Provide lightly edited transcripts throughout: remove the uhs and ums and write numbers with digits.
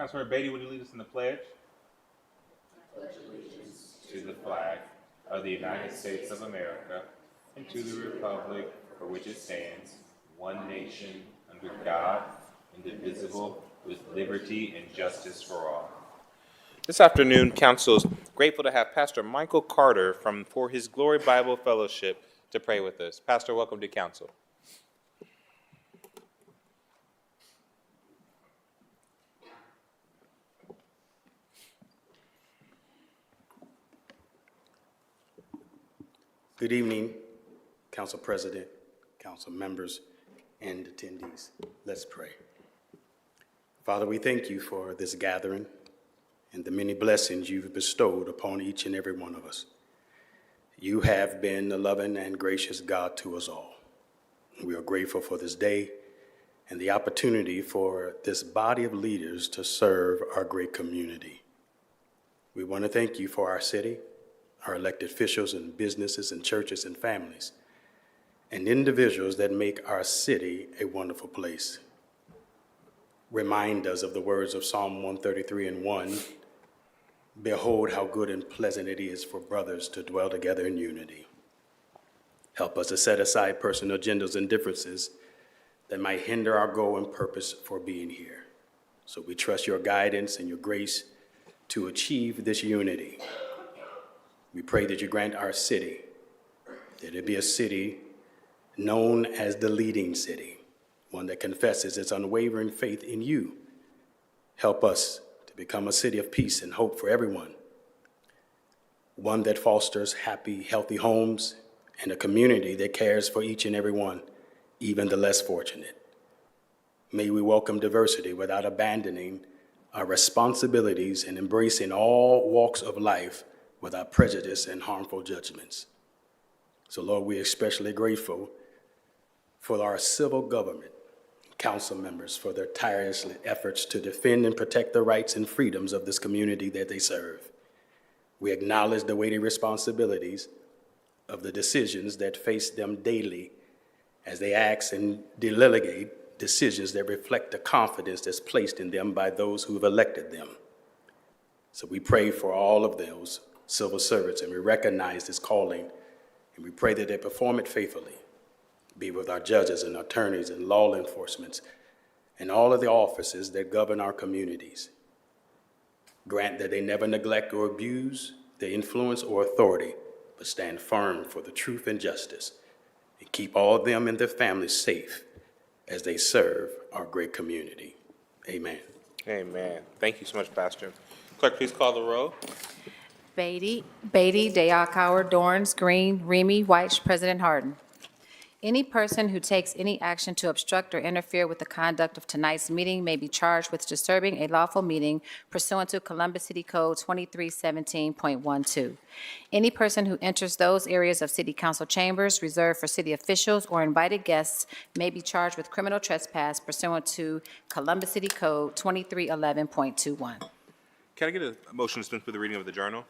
Councilmember Beatty, would you lead us in the pledge? To the flag of the United States of America and to the republic for which it stands, one nation, under God, indivisible, with liberty and justice for all. This afternoon, Council is grateful to have Pastor Michael Carter from For His Glory Bible Fellowship to pray with us. Pastor, welcome to Council. Good evening, Council President, Council members, and attendees. Let's pray. Father, we thank you for this gathering and the many blessings you've bestowed upon each and every one of us. You have been a loving and gracious God to us all. We are grateful for this day and the opportunity for this body of leaders to serve our great community. We want to thank you for our city, our elected officials and businesses and churches and families, and individuals that make our city a wonderful place. Remind us of the words of Psalm 133:1, behold how good and pleasant it is for brothers to dwell together in unity. Help us to set aside personal agendas and differences that might hinder our goal and purpose for being here. So we trust your guidance and your grace to achieve this unity. We pray that you grant our city, that it be a city known as the leading city, one that confesses its unwavering faith in you. Help us to become a city of peace and hope for everyone, one that fosters happy, healthy homes, and a community that cares for each and every one, even the less fortunate. May we welcome diversity without abandoning our responsibilities and embracing all walks of life without prejudice and harmful judgments. So, Lord, we're especially grateful for our civil government, council members, for their tireless efforts to defend and protect the rights and freedoms of this community that they serve. We acknowledge the weighty responsibilities of the decisions that face them daily as they act and delegate decisions that reflect the confidence that's placed in them by those who have elected them. So we pray for all of those civil servants, and we recognize this calling, and we pray that they perform it faithfully. Be with our judges and attorneys and law enforcement and all of the offices that govern our communities. Grant that they never neglect or abuse their influence or authority, but stand firm for the truth and justice, and keep all of them and their families safe as they serve our great community. Amen. Amen. Thank you so much, Pastor. Clerk, please call the roll. Beatty, Dayakauer, Dorns, Green, Remy, White, President Harden. Any person who takes any action to obstruct or interfere with the conduct of tonight's meeting may be charged with disturbing a lawful meeting pursuant to Columbus City Code 2317.12. Any person who enters those areas of city council chambers reserved for city officials or invited guests may be charged with criminal trespass pursuant to Columbus City Code 2311.21. Can I get a motion to dispense with the reading of the journal?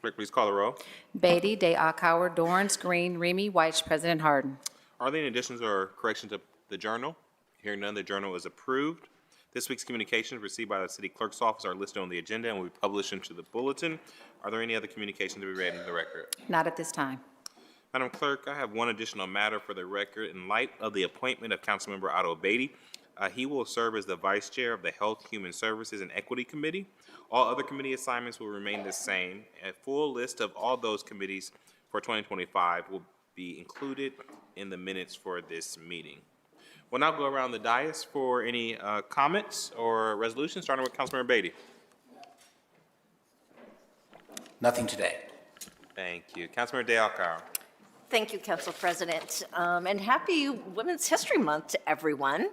Clerk, please call the roll. Beatty, Dayakauer, Dorns, Green, Remy, White, President Harden. Are there any additions or corrections to the journal? Hearing none, the journal is approved. This week's communications received by the city clerk's office are listed on the agenda and will be published into the bulletin. Are there any other communications to be read into the record? Not at this time. Madam Clerk, I have one additional matter for the record. In light of the appointment of Councilmember Otto Beatty, he will serve as the Vice Chair of the Health, Human Services, and Equity Committee. All other committee assignments will remain the same. A full list of all those committees for 2025 will be included in the minutes for this meeting. We'll now go around the dais for any comments or resolutions, starting with Councilmember Beatty. Nothing today. Thank you. Councilmember Dayakauer. Thank you, Council President, and happy Women's History Month to everyone.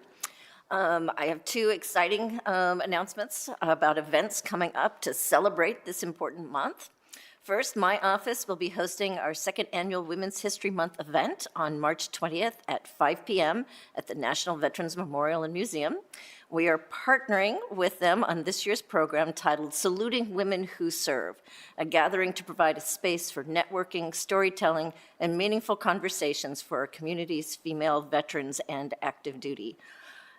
I have two exciting announcements about events coming up to celebrate this important month. First, my office will be hosting our second annual Women's History Month event on March 20th at 5 p.m. at the National Veterans Memorial and Museum. We are partnering with them on this year's program titled Saluting Women Who Serve, a gathering to provide a space for networking, storytelling, and meaningful conversations for our community's female veterans and active duty.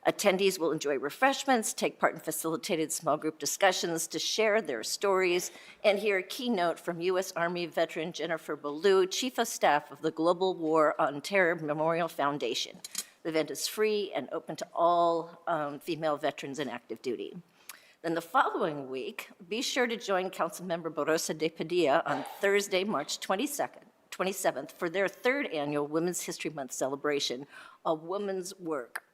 Attendees will enjoy refreshments, take part in facilitated small group discussions to share their stories, and hear a keynote from U.S. Army veteran Jennifer Ballou, Chief of Staff of the Global War on Terror Memorial Foundation. The event is free and open to all female veterans in active duty. Then the following week, be sure to join Councilmember Borrosa de Padilla on Thursday, March 27th for their third annual Women's History Month celebration, A Woman's Work.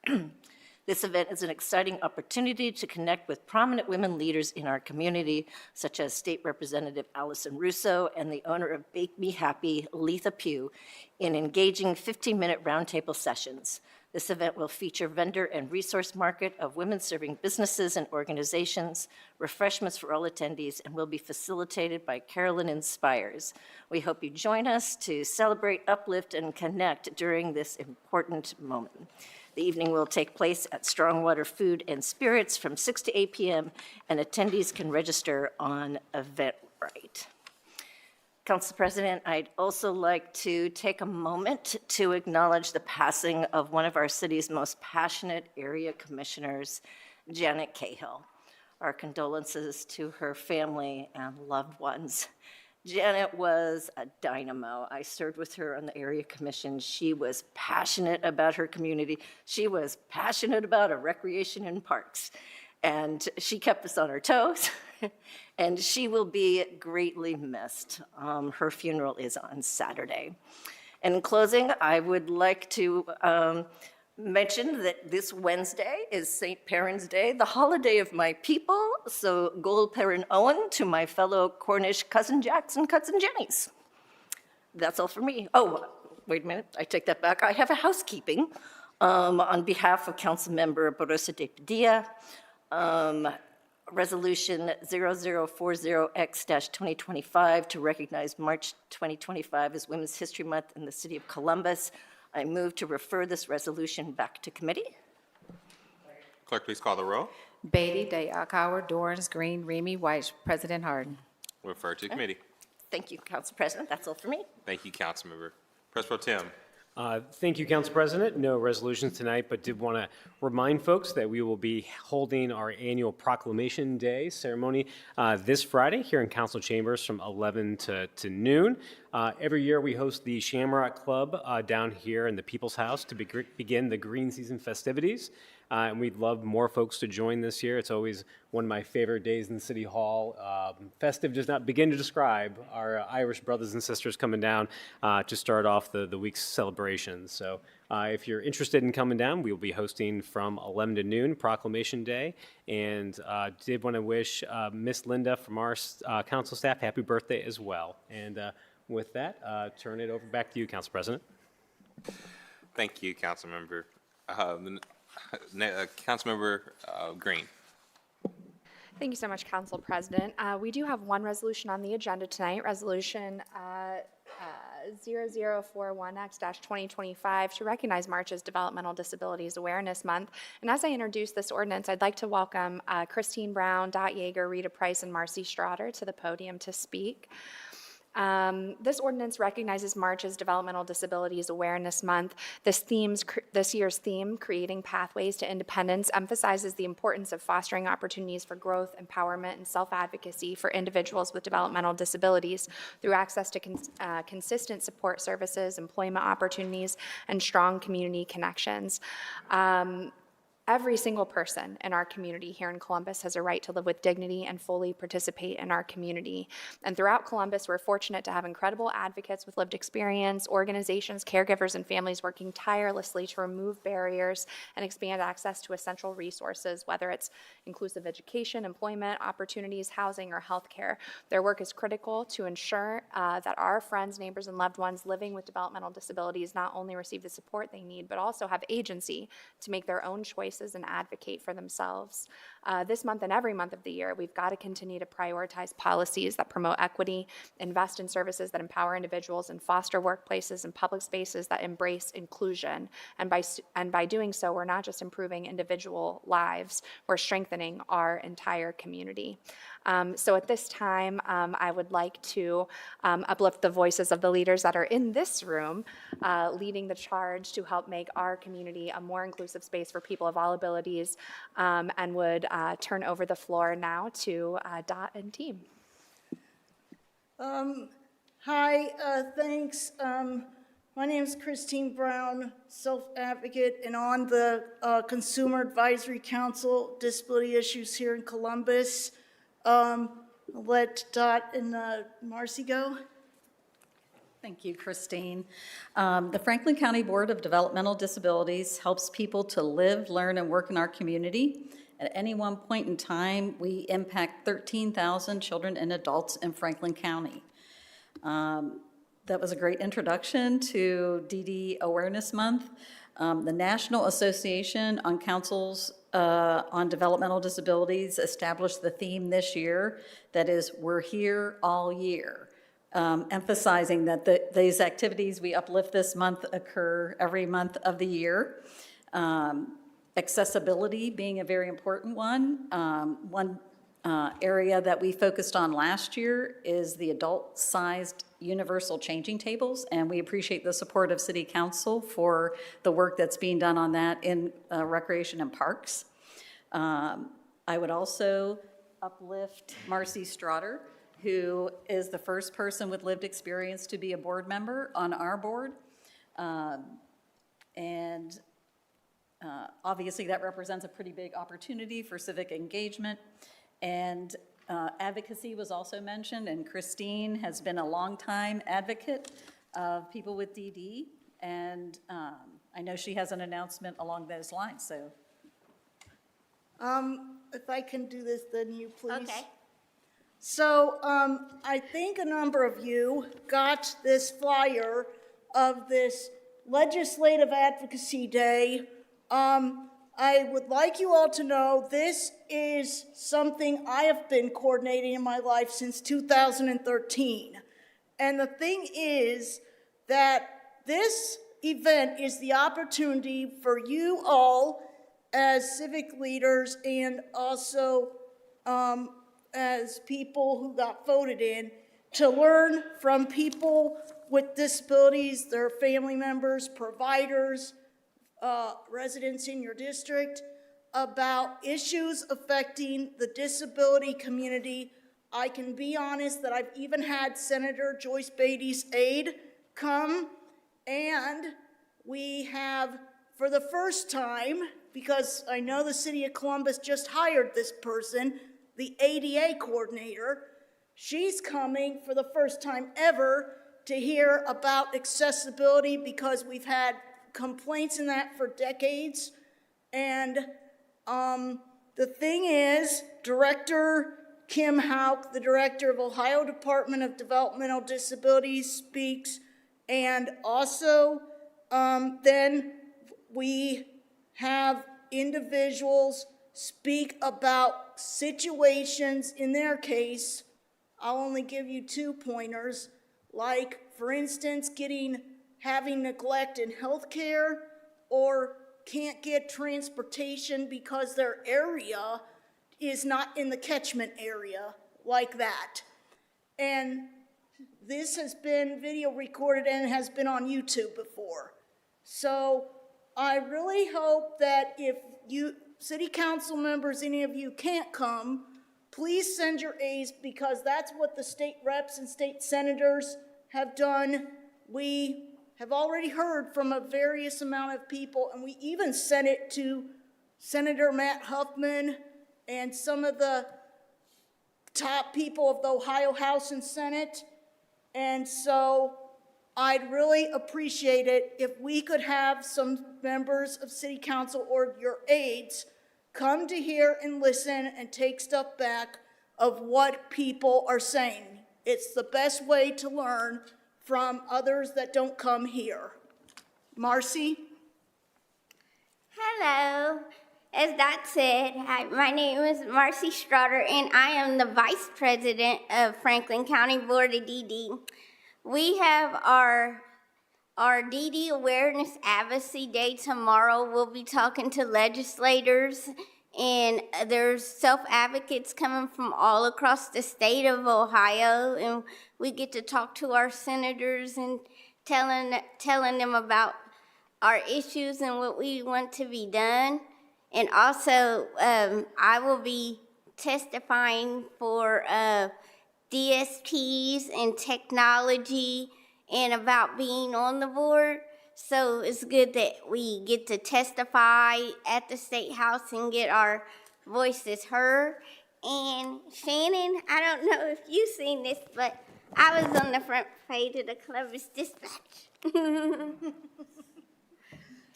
This event is an exciting opportunity to connect with prominent women leaders in our community, such as State Representative Allison Russo and the owner of Bake Me Happy, Letha Pugh, in engaging 15-minute roundtable sessions. This event will feature vendor and resource market of women-serving businesses and organizations, refreshments for all attendees, and will be facilitated by Carolyn Inspires. We hope you join us to celebrate, uplift, and connect during this important moment. The evening will take place at Strongwater Food and Spirits from 6 to 8 p.m., and attendees can register on Eventbrite. Council President, I'd also like to take a moment to acknowledge the passing of one of our city's most passionate area commissioners, Janet Cahill. Our condolences to her family and loved ones. Janet was a dynamo. I served with her on the area commission. She was passionate about her community. She was passionate about our recreation and parks. And she kept us on our toes. And she will be greatly missed. Her funeral is on Saturday. And in closing, I would like to mention that this Wednesday is St. Perrin's Day, the holiday of my people. So Gol Perrin Owen to my fellow Cornish cousin Jacks and cousin Jennies. That's all for me. Oh, wait a minute, I take that back. I have a housekeeping on behalf of Councilmember Borrosa de Padilla. Resolution 0040X-2025 to recognize March 2025 as Women's History Month in the city of Columbus. I move to refer this resolution back to committee. Clerk, please call the row. Beatty, Day, Akauer, Dorns, Green, Remy White, President Harden. Refer to committee. Thank you, Council President. That's all for me. Thank you, Councilmember. Press Pro Tem. Thank you, Council President. No resolutions tonight, but did want to remind folks that we will be holding our annual Proclamation Day ceremony this Friday here in Council Chambers from 11 to noon. Every year we host the Shamrock Club down here in the People's House to begin the green season festivities. And we'd love more folks to join this year. It's always one of my favorite days in City Hall. Festive does not begin to describe our Irish brothers and sisters coming down to start off the week's celebrations. So if you're interested in coming down, we'll be hosting from 11 to noon, Proclamation Day. And did want to wish Miss Linda from our council staff happy birthday as well. And with that, turn it over back to you, Council President. Thank you, Councilmember. Councilmember Green. Thank you so much, Council President. We do have one resolution on the agenda tonight, Resolution 0041X-2025 to recognize March as Developmental Disabilities Awareness Month. And as I introduce this ordinance, I'd like to welcome Christine Brown, Dot Yeager, Rita Price, and Marcy Strotter to the podium to speak. This ordinance recognizes March as Developmental Disabilities Awareness Month. This year's theme, Creating Pathways to Independence, emphasizes the importance of fostering opportunities for growth, empowerment, and self-advocacy for individuals with developmental disabilities through access to consistent support services, employment opportunities, and strong community connections. Every single person in our community here in Columbus has a right to live with dignity and fully participate in our community. And throughout Columbus, we're fortunate to have incredible advocates with lived experience, organizations, caregivers, and families working tirelessly to remove barriers and expand access to essential resources, whether it's inclusive education, employment opportunities, housing, or healthcare. Their work is critical to ensure that our friends, neighbors, and loved ones living with developmental disabilities not only receive the support they need, but also have agency to make their own choices and advocate for themselves. This month and every month of the year, we've got to continue to prioritize policies that promote equity, invest in services that empower individuals, and foster workplaces and public spaces that embrace inclusion. And by doing so, we're not just improving individual lives, we're strengthening our entire community. So at this time, I would like to uplift the voices of the leaders that are in this room, leading the charge to help make our community a more inclusive space for people of all all abilities, and would turn over the floor now to Dot and team. Hi, thanks. My name is Christine Brown, self-advocate, and on the Consumer Advisory Council Disability Issues here in Columbus. I'll let Dot and Marcy go. Thank you, Christine. The Franklin County Board of Developmental Disabilities helps people to live, learn, and work in our community. At any one point in time, we impact 13,000 children and adults in Franklin County. That was a great introduction to DD Awareness Month. The National Association on Councils on Developmental Disabilities established the theme this year, that is, we're here all year, emphasizing that these activities we uplift this month occur every month of the year. Accessibility being a very important one. One area that we focused on last year is the adult-sized universal changing tables, and we appreciate the support of City Council for the work that's being done on that in Recreation and Parks. I would also uplift Marcy Strotter, who is the first person with lived experience to be a board member on our board. Obviously, that represents a pretty big opportunity for civic engagement. And advocacy was also mentioned, and Christine has been a longtime advocate of people with DD, and I know she has an announcement along those lines, so. If I can do this, then you please. Okay. So I think a number of you got this flyer of this Legislative Advocacy Day. I would like you all to know this is something I have been coordinating in my life since 2013. And the thing is that this event is the opportunity for you all as civic leaders and also as people who got voted in to learn from people with disabilities, their family members, providers, residents in your district, about issues affecting the disability community. I can be honest that I've even had Senator Joyce Beatty's aide come, and we have, for the first time, because I know the City of Columbus just hired this person, the ADA coordinator, she's coming for the first time ever to hear about accessibility, because we've had complaints in that for decades. And the thing is, Director Kim Houck, the director of Ohio Department of Developmental Disabilities, speaks, and also then we have individuals speak about situations in their case. I'll only give you 2 pointers, like, for instance, having neglect in healthcare, or can't get transportation because their area is not in the catchment area, like that. And this has been video recorded and has been on YouTube before. So I really hope that if you, city council members, any of you can't come, please send your aides, because that's what the state reps and state senators have done. We have already heard from a various amount of people, and we even sent it to Senator Matt Huffman and some of the top people of the Ohio House and Senate. And so I'd really appreciate it if we could have some members of City Council or your aides come to hear and listen and take stuff back of what people are saying. It's the best way to learn from others that don't come here. Marcy? Hello. As Dot said, hi, my name is Marcy Strotter, and I am the Vice President of Franklin County Board of DD. We have our DD Awareness Advocacy Day tomorrow. We'll be talking to legislators, and there's self-advocates coming from all across the state of Ohio, and we get to talk to our senators and telling them about our issues and what we want to be done. And also, I will be testifying for DSPs and technology and about being on the board. So it's good that we get to testify at the State House and get our voices heard. And Shannon, I don't know if you've seen this, but I was on the front page of the Columbus Dispatch.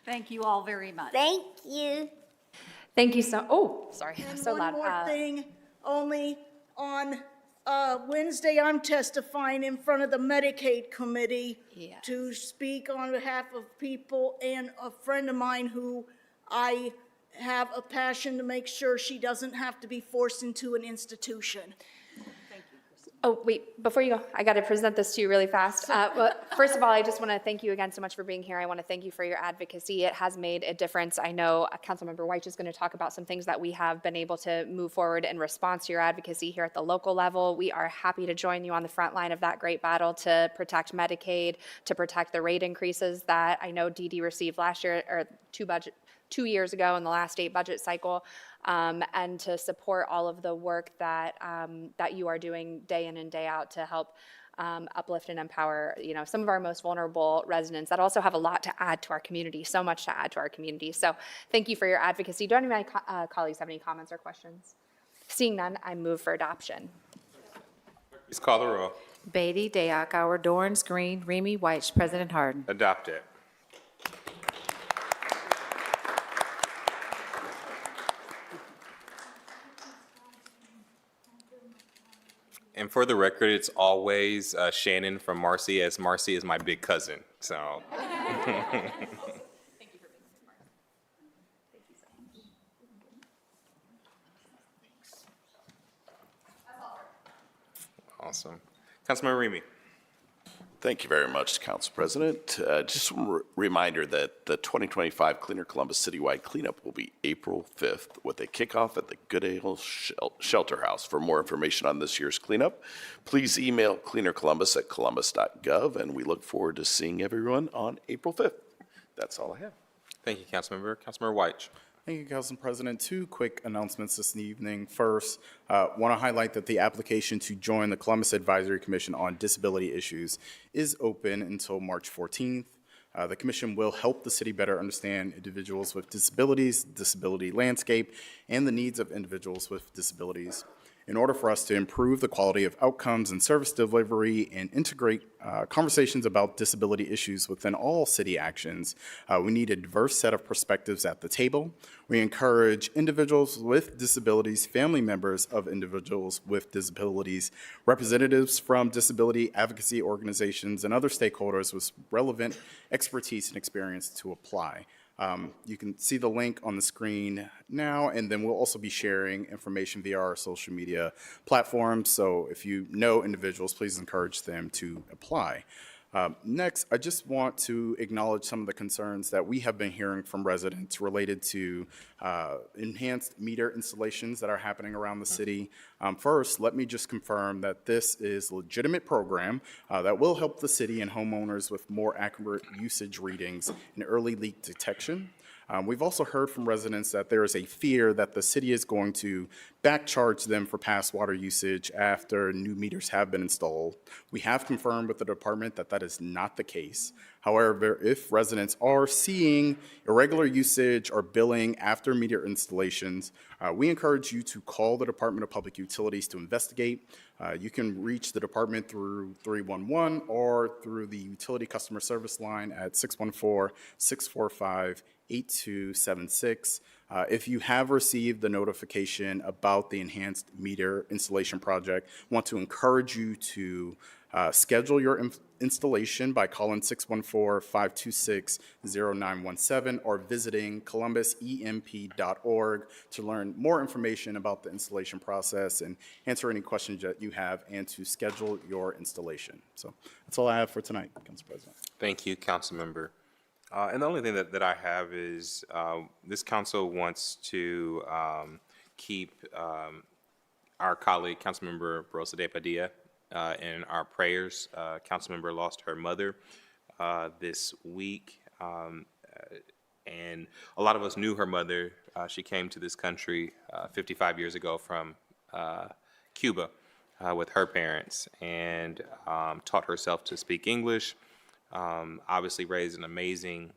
Thank you all very much. Thank you. Thank you so, oh, sorry, And so loud. one more thing, only on Wednesday, I'm testifying in front of the Medicaid Committee Yes. to speak on behalf of people and a friend of mine who I have a passion to make sure she doesn't have to be forced into an institution. Oh, wait, before you go, I got to present this to you really fast. Well, first of all, I just want to thank you again so much for being here. I want to thank you for your advocacy. It has made a difference. I know Councilmember White is going to talk about some things that we have been able to move forward in response to your advocacy here at the local level. We are happy to join you on the front line of that great battle to protect Medicaid, to protect the rate increases that I know Dee Dee received last year, or 2 years ago in the last state budget cycle, and to support all of the work that that you are doing day in and day out to help uplift and empower, some of our most vulnerable residents that also have a lot to add to our community, so much to add to our community. So thank you for your advocacy. Do any of my colleagues have any comments or questions? Seeing none, I move for adoption. Please call the roll. Beatty, Dayakauer, Dorns, Green, Remy White, President Harden. Adopted. And for the record, it's always Shannon from Marcy, as Marcy is my big cousin, so. Awesome. Councilmember Remy. Thank you very much, Council President. Just a reminder that the 2025 Cleaner Columbus Citywide Cleanup will be April 5th with a kickoff at the Goodale Shelter House. For more information on this year's cleanup, please email cleanercolumbus@columbus.gov, and we look forward to seeing everyone on April 5th. That's all I have. Thank you, Councilmember. Councilmember White. Thank you, Council President. Two quick announcements this evening. First, want to highlight that the application to join the Columbus Advisory Commission on Disability Issues is open until March 14th. The commission will help the city better understand individuals with disabilities, disability landscape, and the needs of individuals with disabilities. In order for us to improve the quality of outcomes and service delivery and integrate conversations about disability issues within all city actions, we need a diverse set of perspectives at the table. We encourage individuals with disabilities, family members of individuals with disabilities, representatives from disability advocacy organizations, and other stakeholders with relevant expertise and experience to apply. You can see the link on the screen now, and then we'll also be sharing information via our social media platforms. So if you know individuals, please encourage them to apply. Next, I just want to acknowledge some of the concerns that we have been hearing from residents related to enhanced meter installations that are happening around the city. First, let me just confirm that this is a legitimate program that will help the city and homeowners with more accurate usage readings and early leak detection. We've also heard from residents that there is a fear that the city is going to backcharge them for past water usage after new meters have been installed. We have confirmed with the department that that is not the case. However, if residents are seeing irregular usage or billing after meter installations, we encourage you to call the Department of Public Utilities to investigate. You can reach the department through 311 or through the utility customer service line at 614-645-8276. If you have received the notification about the enhanced meter installation project, I want to encourage you to schedule your installation by calling 614-526-0917 or visiting columbusemp.org to learn more information about the installation process and answer any questions that you have and to schedule your installation. So that's all I have for tonight, Council President. Thank you, Councilmember. And the only thing that I have is this council wants to keep our colleague, Councilmember Barosa de Padilla, in our prayers. Councilmember lost her mother this week. And a lot of us knew her mother. She came to this country 55 years ago from Cuba with her parents and taught herself to speak English. Obviously raised an amazing,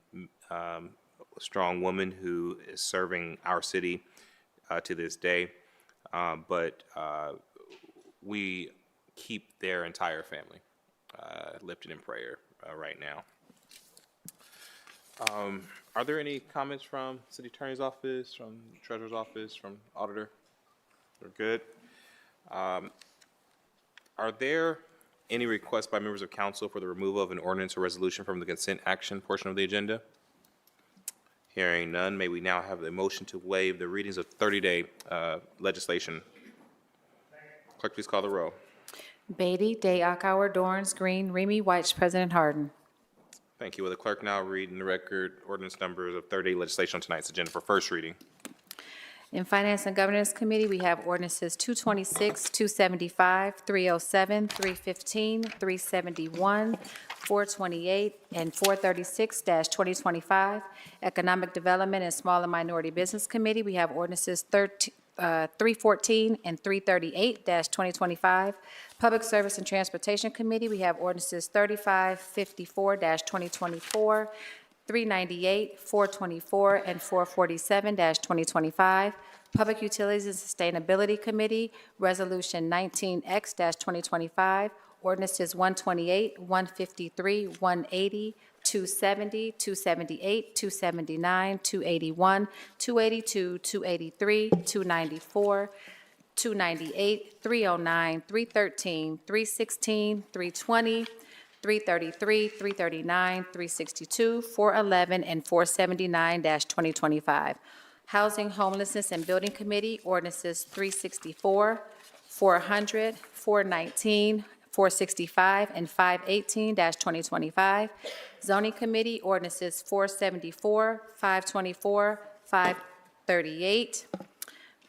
strong woman who is serving our city to this day. But we keep their entire family lifted in prayer right now. Are there any comments from City Attorney's Office, from Treasurer's Office, from Auditor? We're good. Are there any requests by members of council for the removal of an ordinance or resolution from the consent action portion of the agenda? Hearing none, may we now have the motion to waive the readings of 30-day legislation? Clerk, please call the roll. Beatty, Day, Akauer, Dorns, Green, Remy White, President Harden. Thank you. Will the clerk now read in the record ordinance numbers of 30-day legislation on tonight's agenda for first reading? In Finance and Governance Committee, we have ordinances 226, 275, 307, 315, 371, 428, and 436-2025. Economic Development and Small and Minority Business Committee, we have ordinances 314 and 338-2025. Public Service and Transportation Committee, we have ordinances 3554-2024, 398, 424, and 447-2025. Public Utilities and Sustainability Committee, Resolution 19X-2025, ordinances 128, 153, 180, 270, 278, 279, 281, 282, 283, 294, 298, 309, 313, 316, 320, 333, 339, 362, 411, and 479-2025. Housing, Homelessness, and Building Committee, ordinances 364, 400, 419, 465, and 518-2025. Zoning Committee, ordinances 474, 524, 538,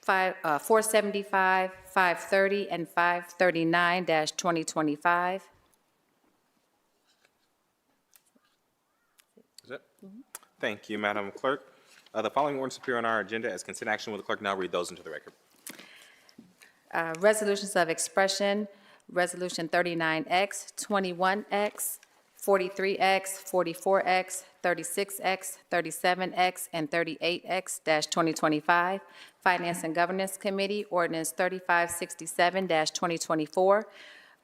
475, 530, and 539-2025. Is it? Thank you, Madam Clerk. The following ordinances appear on our agenda as consent action. Will the clerk now read those into the record? Resolutions of expression, Resolution 39X, 21X, 43X, 44X, 36X, 37X, and 38X-2025. Finance and Governance Committee, Ordinance 3567-2024,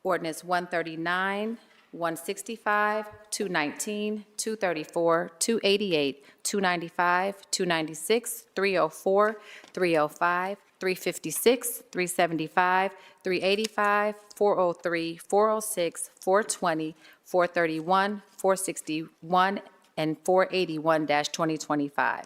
Ordinance 139, 165, 219, 234, 288, 295, 296, 304, 305, 356, 375, 385, 403, 406, 420, 431, 461, and 481-2025.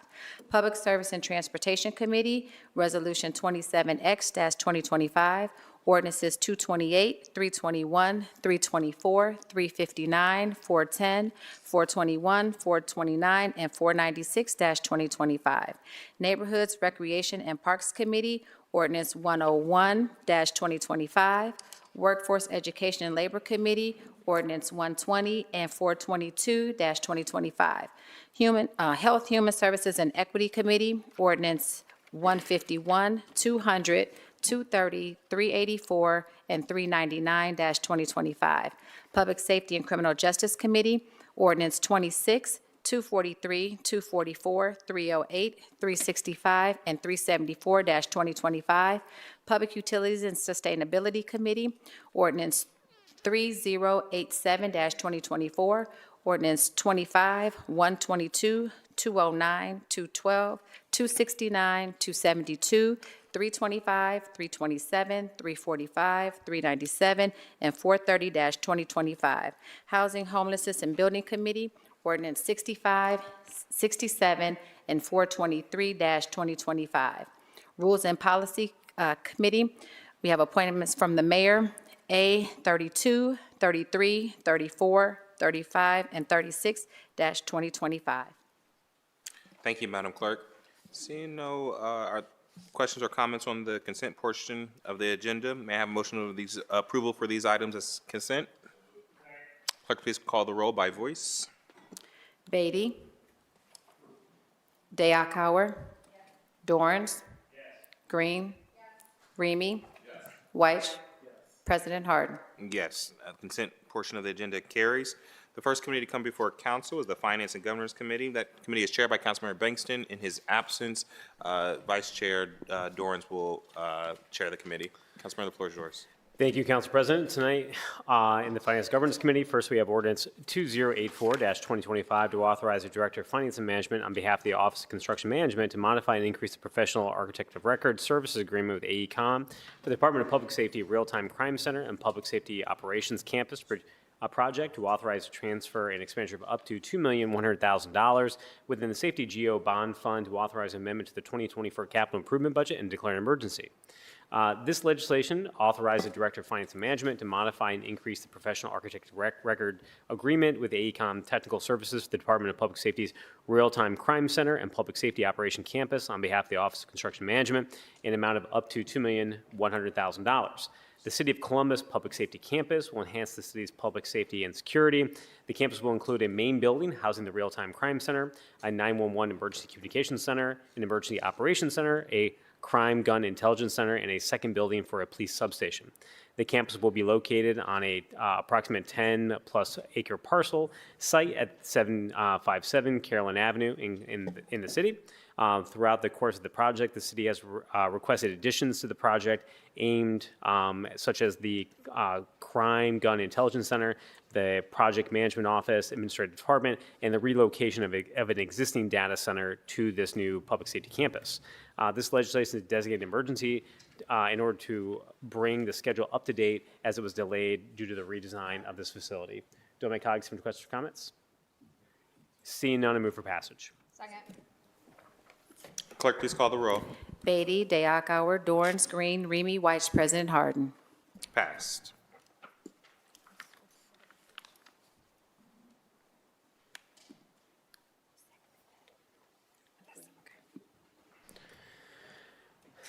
Public Service and Transportation Committee, Resolution 27X-2025, ordinances 228, 321, 324, 359, 410, 421, 429, and 496-2025. Neighborhoods, Recreation, and Parks Committee, ordinance 101-2025. Workforce, Education, and Labor Committee, ordinance 120 and 422-2025. Health, Human Services, and Equity Committee, ordinance 151, 200, 230, 384, and 399-2025. Public Safety and Criminal Justice Committee, ordinance 26, 243, 244, 308, 365, and 374-2025. Public Utilities and Sustainability Committee, ordinance 3087-2024, ordinance 25, 122, 209, 212, 269, 272, 325, 327, 345, 397, and 430-2025. Housing, Homelessness, and Building Committee, ordinance 65, 67, and 423-2025. Rules and Policy Committee, we have appointments from the mayor, A 32, 33, 34, 35, and 36-2025. Thank you, Madam Clerk. Seeing no questions or comments on the consent portion of the agenda, may I have a motion of these approval for these items as consent? Clerk, please call the roll by voice. Beatty, Dayakauer, Dorns, Green, Remy, White, President Harden. Yes, consent portion of the agenda carries. The first committee to come before council is the Finance and Governance Committee. That committee is chaired by Councilmember Bankston. In his absence, Vice Chair Dorans will chair the committee. Councilmember, the floor is yours. Thank you, Council President. Tonight, in the Finance Governance Committee, first we have ordinance 2084-2025 to authorize the Director of Finance and Management on behalf of the Office of Construction Management to modify and increase the professional architect of record services agreement with AECom for the Department of Public Safety Real-Time Crime Center and Public Safety Operations Campus project to authorize a transfer and expenditure of up to $2,100,000 within the Safety Geo Bond Fund to authorize amendment to the 2024 capital improvement budget and declare an emergency. This legislation authorizes the Director of Finance and Management to modify and increase the professional architect record agreement with AECom Technical Services for the Department of Public Safety's Real-Time Crime Center and Public Safety Operation Campus on behalf of the Office of Construction Management in an amount of up to $2,100,000. The City of Columbus Public Safety Campus will enhance the city's public safety and security. The campus will include a main building housing the Real-Time Crime Center, a 911 Emergency Communications Center, an Emergency Operations Center, a Crime Gun Intelligence Center, and a second building for a police substation. The campus will be located on a approximate 10-plus acre parcel site at 757 Carolyn Avenue in the city. Throughout the course of the project, the city has requested additions to the project aimed, such as the Crime Gun Intelligence Center, the Project Management Office, Administrative Department, and the relocation of an existing data center to this new public safety campus. This legislation is designated emergency in order to bring the schedule up to date as it was delayed due to the redesign of this facility. Do my colleagues have any questions or comments? Seeing none, I move for passage. Second. Clerk, please call the roll. Beatty, Dayakauer, Dorns, Green, Remy White, President Harden. Passed.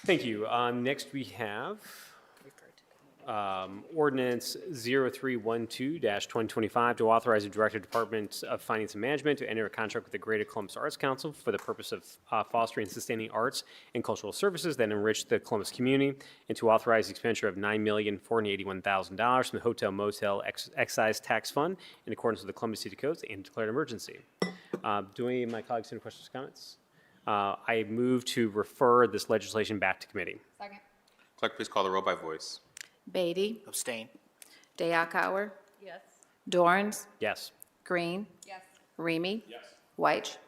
Thank you. Next, we have ordinance 0312-2025 to authorize the Director of Department of Finance and Management to enter a contract with the Greater Columbus Arts Council for the purpose of fostering and sustaining arts and cultural services that enrich the Columbus community, and to authorize the expenditure of $9,481,000 from the Hotel Motel Excise Tax Fund in accordance with the Columbus City Codes and declare an emergency. Do any of my colleagues have any questions or comments? I move to refer this legislation back to committee. Second. Clerk, please call the roll by voice. Beatty, Abstain. Dayakauer, Yes. Dorns, Yes. Green, Yes. Remy, White,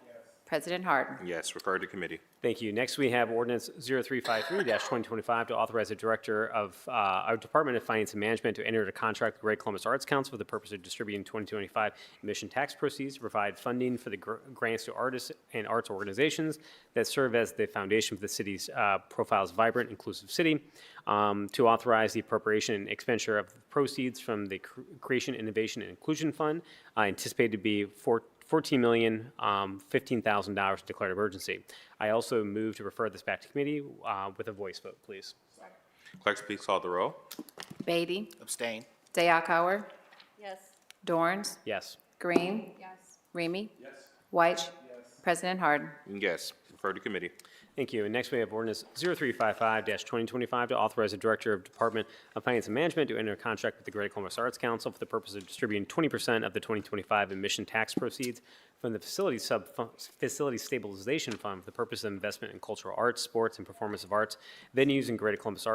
President Harden. Yes, refer to committee. Thank you. Next, we have ordinance 0353-2025 to authorize the Director of our Department of Finance and Management to enter a contract with the Greater Columbus Arts Council for the purpose of distributing 2025 admission tax proceeds to provide funding for the grants to artists and arts organizations that serve as the foundation for the city's Profiles Vibrant, Inclusive City, to authorize the appropriation and expenditure of proceeds from the Creation, Innovation, and Inclusion Fund, anticipated to be $14,015,000 to declare an emergency. I also move to refer this back to committee with a voice vote, please. Clerk, please call the roll. Beatty, Abstain. Dayakauer, Yes. Dorns, Yes. Green, Yes. Remy, White, President Harden. Yes, refer to committee. Thank you. And next, we have ordinance 0355-2025 to authorize the Director of Department of Finance and Management to enter a contract with the Greater Columbus Arts Council for the purpose of distributing 20% of the 2025 admission tax proceeds from the Facility Stabilization Fund for the purpose of investment in cultural arts, sports, and performance of arts venues in Greater Columbus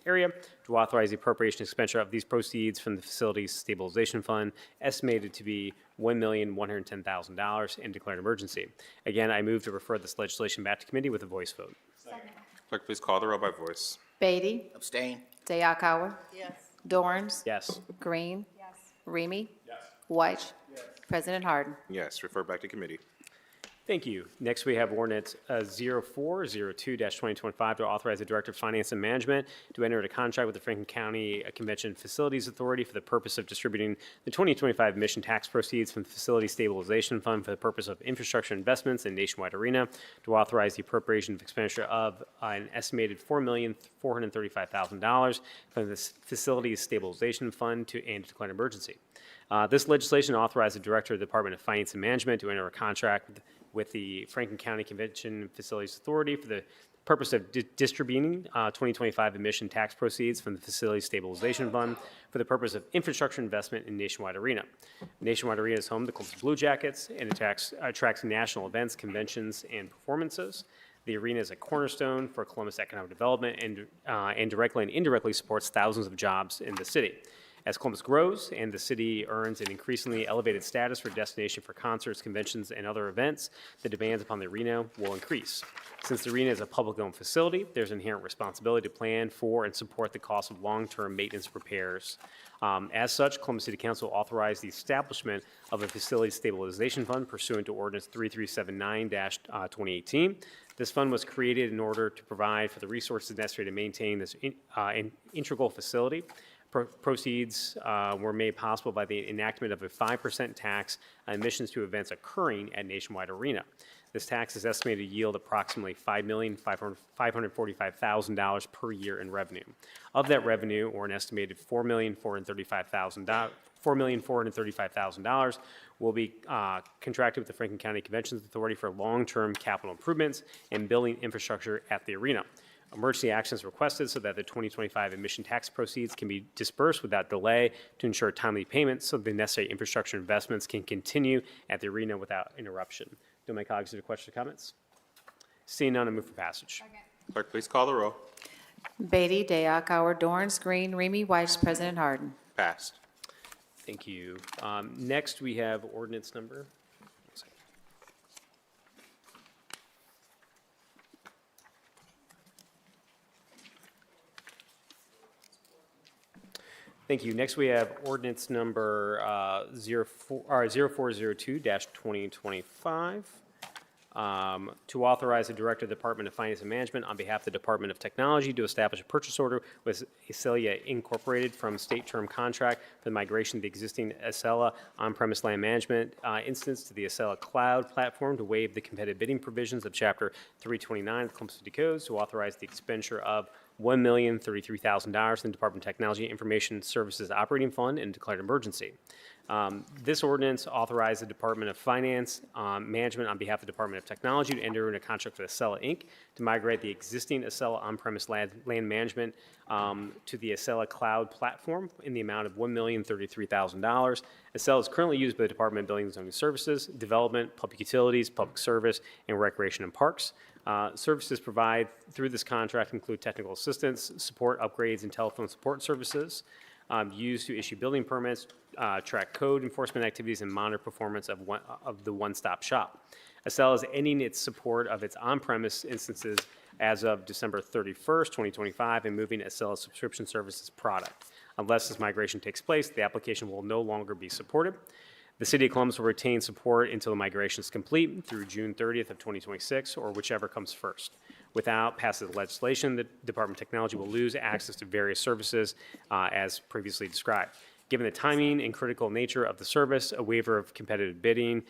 area, to authorize the appropriation and expenditure of these proceeds from the Facilities Stabilization Fund, estimated to be $1,110,000, and declare an emergency. Again, I move to refer this legislation back to committee with a voice vote. Clerk, please call the roll by voice. Beatty, Abstain. Dayakauer, Yes. Dorns, Yes. Green, Yes. Remy, White, President Harden. Yes, refer back to committee. Thank you. Next, we have ordinance 0402-2025 to authorize the Director of Finance and Management to enter into contract with the Franklin County Convention Facilities Authority for the purpose of distributing the 2025 admission tax proceeds from the Facility Stabilization Fund for the purpose of infrastructure investments in Nationwide Arena, to authorize the appropriation of expenditure of an estimated $4,435,000 from the Facilities Stabilization Fund and to declare an emergency. This legislation authorizes the Director of the Department of Finance and Management to enter a contract with with the Franklin County Convention Facilities Authority for the purpose of distributing 2025 emission tax proceeds from the Facility Stabilization Fund for the purpose of infrastructure investment in Nationwide Arena. Nationwide Arena is home to Columbus Blue Jackets and attracts national events, conventions, and performances. The arena is a cornerstone for Columbus economic development and directly and indirectly supports thousands of jobs in the city. As Columbus grows and the city earns an increasingly elevated status for destination for concerts, conventions, and other events, the demands upon the arena will increase. Since the arena is a public-owned facility, there's inherent responsibility to plan for and support the cost of long-term maintenance repairs. As such, Columbus City Council authorized the establishment of a facility stabilization fund pursuant to Ordinance 3379-2018. This fund was created in order to provide for the resources necessary to maintain this integral facility. Proceeds were made possible by the enactment of a 5% tax on admissions to events occurring at Nationwide Arena. This tax is estimated to yield approximately $5,545,000 per year in revenue. Of that revenue, or an estimated $4,435,000, will be contracted with the Franklin County Conventions Authority for long-term capital improvements and building infrastructure at the arena. Emergency action is requested so that the 2025 emission tax proceeds can be dispersed without delay to ensure timely payments so the necessary infrastructure investments can continue at the arena without interruption. Do my colleagues have any questions or comments? Seeing none, I move for passage. Clerk, please call the row. Beatty, Day, Akauer, Dorns, Green, Remy White, President Harden. Passed. Thank you. Next, we have ordinance number. Thank you. Next, we have ordinance number 0402-2025 to authorize the Director of the Department of Finance and Management on behalf of the Department of Technology to establish a purchase order with Acela Incorporated from state term contract for the migration of the existing Acela on-premise land management instance to the Acela Cloud platform to waive the competitive bidding provisions of Chapter 329 of the Columbus City Codes to authorize the expenditure of $1,033,000 in the Department of Technology Information Services Operating Fund and declared emergency. This ordinance authorized the Department of Finance Management on behalf of the Department of Technology to enter into a contract with Acela Inc. to migrate the existing Acela on-premise land management to the Acela Cloud platform in the amount of $1,033,000. Acela is currently used by the Department of Building and Zoning Services, Development, Public Utilities, Public Service, and Recreation and Parks. Services provided through this contract include technical assistance, support upgrades, and telephone support services used to issue building permits, track code enforcement activities, and monitor performance of the one-stop shop. Acela is ending its support of its on-premise instances as of December 31st, 2025, and moving Acela subscription services product. Unless this migration takes place, the application will no longer be supported. The City of Columbus will retain support until the migration is complete through June 30th of 2026, or whichever comes first. Without passing the legislation, the Department of Technology will lose access to various services as previously described. Given the timing and critical nature of the service, a waiver of competitive bidding,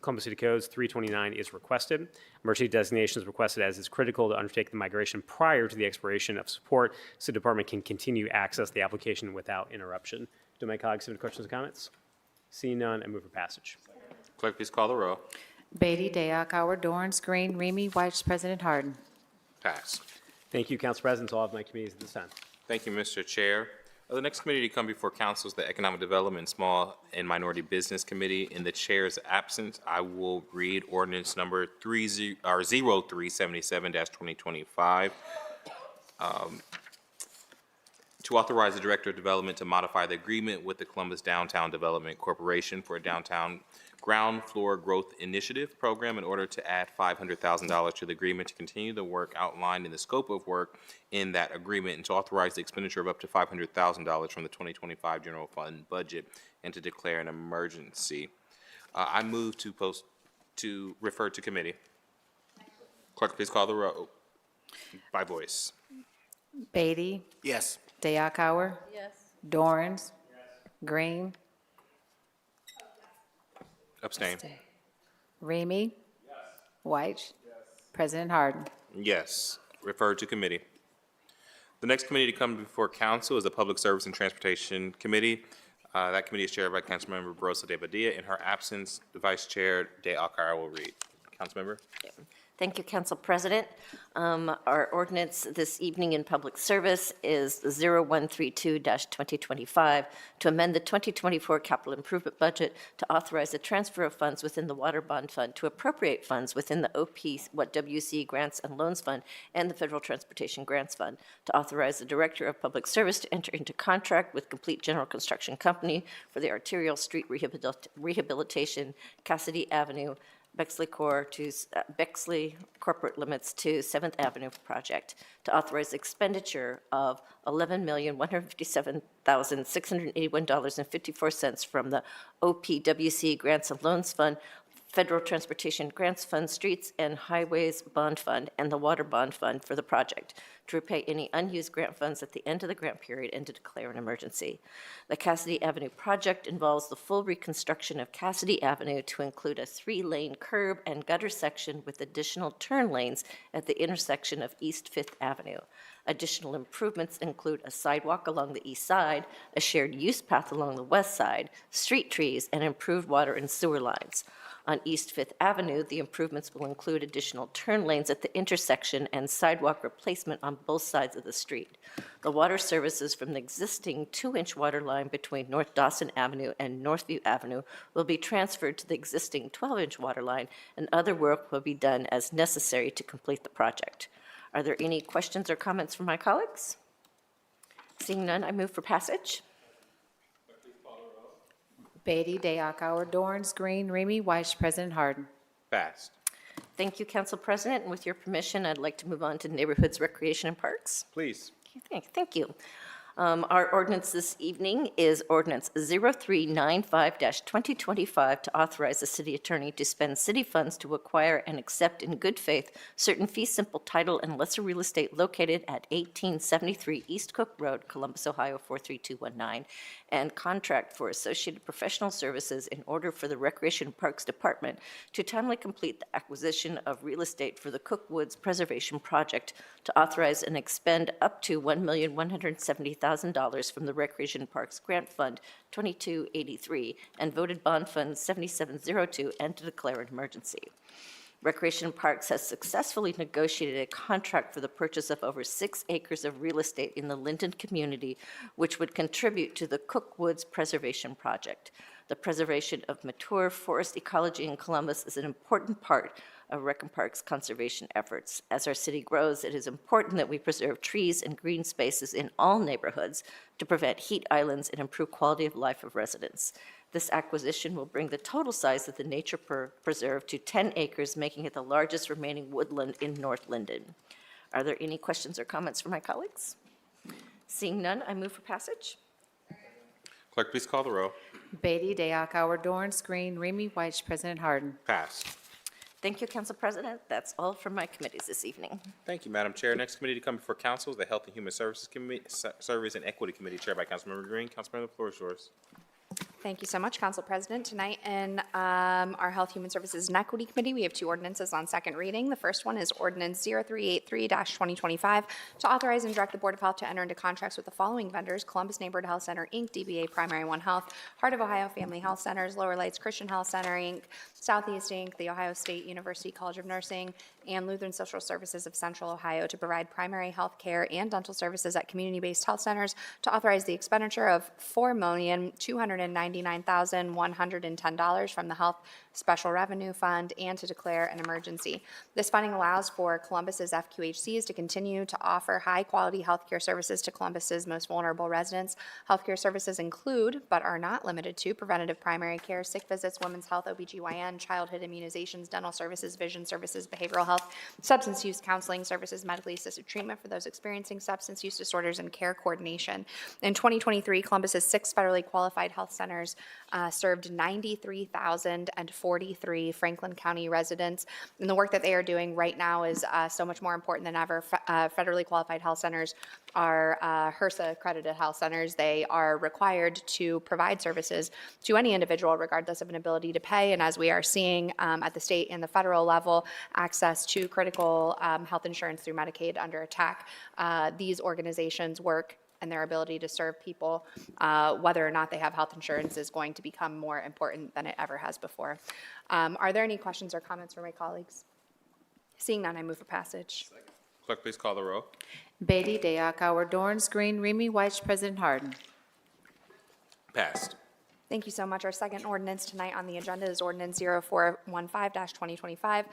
Columbus City Codes 329 is requested. Emergency designation is requested as it's critical to undertake the migration prior to the expiration of support so the department can continue access the application without interruption. Do my colleagues have any questions or comments? Seeing none, I move for passage. Clerk, please call the row. Beatty, Day, Akauer, Dorns, Green, Remy White, President Harden. Passed. Thank you, Council President, to all of my committees at this time. Thank you, Mr. Chair. The next committee to come before council is the Economic Development and Small and Minority Business Committee. In the chair's absence, I will read ordinance number 0377-2025. To authorize the Director of Development to modify the agreement with the Columbus Downtown Development Corporation for a downtown ground floor growth initiative program in order to add $500,000 to the agreement to continue the work outlined in the scope of work in that agreement, and to authorize the expenditure of up to $500,000 from the 2025 general fund budget and to declare an emergency. I move to refer to committee. Clerk, please call the roll by voice. Beatty, Yes. Day, Akauer, Yes. Dorns, Green, Abstain. Remy White, President Harden. Yes. Refer to committee. The next committee to come before council is the Public Service and Transportation Committee. That committee is chaired by Councilmember Barosa de Padilla. In her absence, the Vice Chair De Alcara will read. Councilmember? Thank you, Council President. Our ordinance this evening in public service is 0132-2025 to amend the 2024 capital improvement budget to authorize the transfer of funds within the Water Bond Fund to appropriate funds within the OPWC Grants and Loans Fund and the Federal Transportation Grants Fund, to authorize the Director of Public Service to enter into contract with Complete General Construction Company for the arterial street rehabilitation, Cassidy Avenue, Bexley Corporate Limits to 7th Avenue project, to authorize expenditure of $11,157,681.54 from the OPWC Grants and Loans Fund, Federal Transportation Grants Fund, Streets and Highways Bond Fund, and the Water Bond Fund for the project, to repay any unused grant funds at the end of the grant period and to declare an emergency. The Cassidy Avenue project involves the full reconstruction of Cassidy Avenue to include a 3-lane curb and gutter section with additional turn lanes at the intersection of East Fifth Avenue. Additional improvements include a sidewalk along the east side, a shared use path along the west side, street trees, and improved water and sewer lines. On East Fifth Avenue, the improvements will include additional turn lanes at the intersection and sidewalk replacement on both sides of the street. The water services from the existing 2-inch water line between North Dawson Avenue and Northview Avenue will be transferred to the existing 12-inch water line, and other work will be done as necessary to complete the project. Are there any questions or comments from my colleagues? Seeing none, I move for passage. Beatty, Day, Akauer, Dorns, Green, Remy Weiss, President Harden. Passed. Thank you, Council President, and with your permission, I'd like to move on to Neighborhoods, Recreation, and Parks. Please. Thank you. Our ordinance this evening is Ordinance 0395-2025 to authorize the city attorney to spend city funds to acquire and accept in good faith certain fee simple title and lesser real estate located at 1873 East Cook Road, Columbus, Ohio 43219, and contract for associated professional services in order for the Recreation and Parks Department to timely complete the acquisition of real estate for the Cook Woods Preservation Project, to authorize and expend up to $1,170,000 from the Recreation and Parks Grant Fund 2283 and voted bond fund 7702, and to declare an emergency. Recreation and Parks has successfully negotiated a contract for the purchase of over 6 acres of real estate in the Linden community, which would contribute to the Cook Woods Preservation Project. The preservation of mature forest ecology in Columbus is an important part of Rec and Parks conservation efforts. As our city grows, it is important that we preserve trees and green spaces in all neighborhoods to prevent heat islands and improve quality of life of residents. This acquisition will bring the total size of the nature preserve to 10 acres, making it the largest remaining woodland in North Linden. Are there any questions or comments from my colleagues? Seeing none, I move for passage. Clerk, please call the row. Beatty, Day, Akauer, Dorns, Green, Remy Weiss, President Harden. Passed. Thank you, Council President. That's all from my committees this evening. Thank you, Madam Chair. Next committee to come before council is the Health and Human Services Committee, Service and Equity Committee, chaired by Councilmember Green. Councilmember, the floor is yours. Thank you so much, Council President. Tonight in our Health, Human Services, and Equity Committee, we have 2 ordinances on second reading. The first one is Ordinance 0383-2025 to authorize and direct the Board of Health to enter into contracts with the following vendors: Columbus Neighborhood Health Center, Inc., DBA Primary One Health, Heart of Ohio Family Health Centers, Lower Lights Christian Health Center, Inc., Southeast, Inc., The Ohio State University College of Nursing, and Lutheran Social Services of Central Ohio to provide primary health care and dental services at community-based health centers, to authorize the expenditure of $4,299,110 from the Health Special Revenue Fund, and to declare an emergency. This funding allows for Columbus's FQHCs to continue to offer high-quality healthcare services to Columbus's most vulnerable residents. Healthcare services include, but are not limited to, preventative primary care, sick visits, women's health, OBGYN, childhood immunizations, dental services, vision services, behavioral health, substance use counseling services, medically assisted treatment for those experiencing substance use disorders, and care coordination. In 2023, Columbus's 6 federally qualified health centers served 93,043 Franklin County residents. And the work that they are doing right now is so much more important than ever. Federally qualified health centers are HRSA accredited health centers. They are required to provide services to any individual regardless of an ability to pay. And as we are seeing at the state and the federal level, access to critical health insurance through Medicaid under attack, these organizations work and their ability to serve people, whether or not they have health insurance, is going to become more important than it ever has before. Are there any questions or comments from my colleagues? Seeing none, I move for passage. Clerk, please call the row. Beatty, Day, Akauer, Dorns, Green, Remy White, President Harden. Passed. Thank you so much. Our second ordinance tonight on the agenda is Ordinance 0415-2025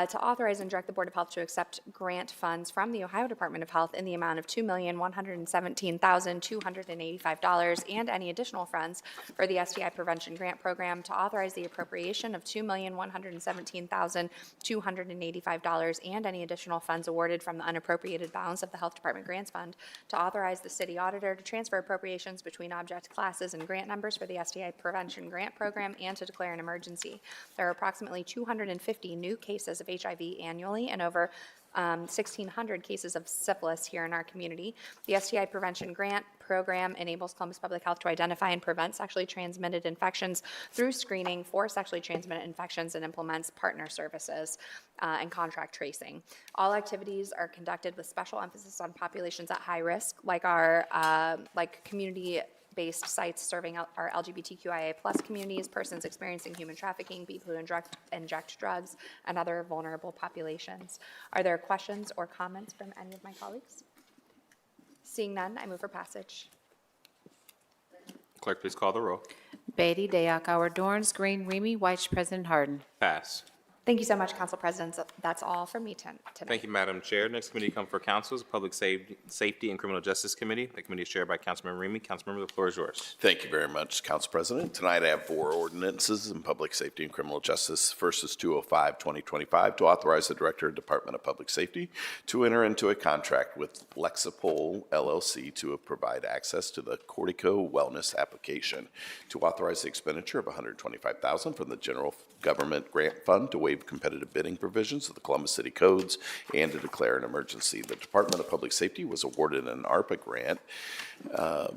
to authorize and direct the Board of Health to accept grant funds from the Ohio Department of Health in the amount of $2,117,285 and any additional funds for the STI Prevention Grant Program, to authorize the appropriation of $2,117,285 and any additional funds awarded from the unappropriated balance of the Health Department Grants Fund, to authorize the city auditor to transfer appropriations between object classes and grant numbers for the STI Prevention Grant Program, and to declare an emergency. There are approximately 250 new cases of HIV annually and over 1,600 cases of syphilis here in our community. The STI Prevention Grant Program enables Columbus Public Health to identify and prevent sexually transmitted infections through screening for sexually transmitted infections, and implements partner services and contract tracing. All activities are conducted with special emphasis on populations at high risk, like our community-based sites serving our LGBTQIA+ communities, persons experiencing human trafficking, people who inject drugs, and other vulnerable populations. Are there questions or comments from any of my colleagues? Seeing none, I move for passage. Clerk, please call the row. Beatty, Day, Akauer, Dorns, Green, Remy White, President Harden. Pass. Thank you so much, Council President. That's all from me tonight. Thank you, Madam Chair. Next committee to come for council is Public Safety and Criminal Justice Committee. The committee is chaired by Councilmember Remy. Councilmember, the floor is yours. Thank you very much, Council President. Tonight I have 4 ordinances in public safety and criminal justice. First is 205-2025 to authorize the Director of Department of Public Safety to enter into a contract with Lexipol LLC to provide access to the Cortico Wellness application, to authorize the expenditure of $125,000 from the General Government Grant Fund to waive competitive bidding provisions of the Columbus City Codes, and to declare an emergency. The Department of Public Safety was awarded an ARPA grant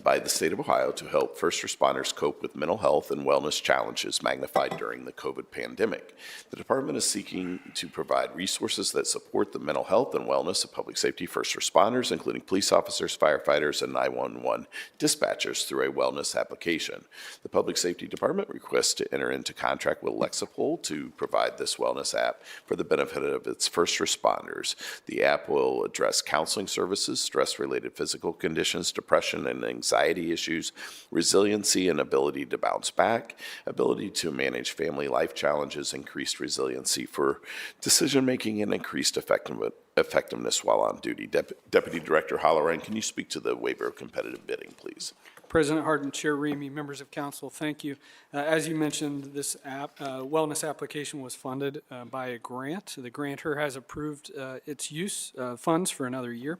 by the state of Ohio to help first responders cope with mental health and wellness challenges magnified during the COVID pandemic. The department is seeking to provide resources that support the mental health and wellness of public safety first responders, including police officers, firefighters, and 911 dispatchers, through a wellness application. The Public Safety Department requests to enter into contract with Lexipol to provide this wellness app for the benefit of its first responders. The app will address counseling services, stress-related physical conditions, depression and anxiety issues, resiliency and ability to bounce back, ability to manage family life challenges, increased resiliency for decision-making, and increased effectiveness while on duty. Deputy Director Halloran, can you speak to the waiver of competitive bidding, please? President Harden, Chair Remy, members of council, thank you. As you mentioned, this wellness application was funded by a grant. The grantor has approved its use funds for another year.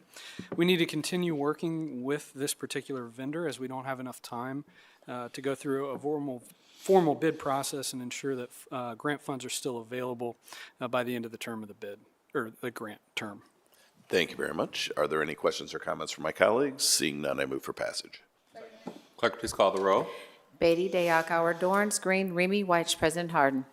We need to continue working with this particular vendor, as we don't have enough time to go through a formal bid process and ensure that grant funds are still available by the end of the term of the bid, or the grant term. Thank you very much. Are there any questions or comments from my colleagues? Seeing none, I move for passage. Clerk, please call the row. Beatty, Day, Akauer, Dorns, Green, Remy White, President Harden.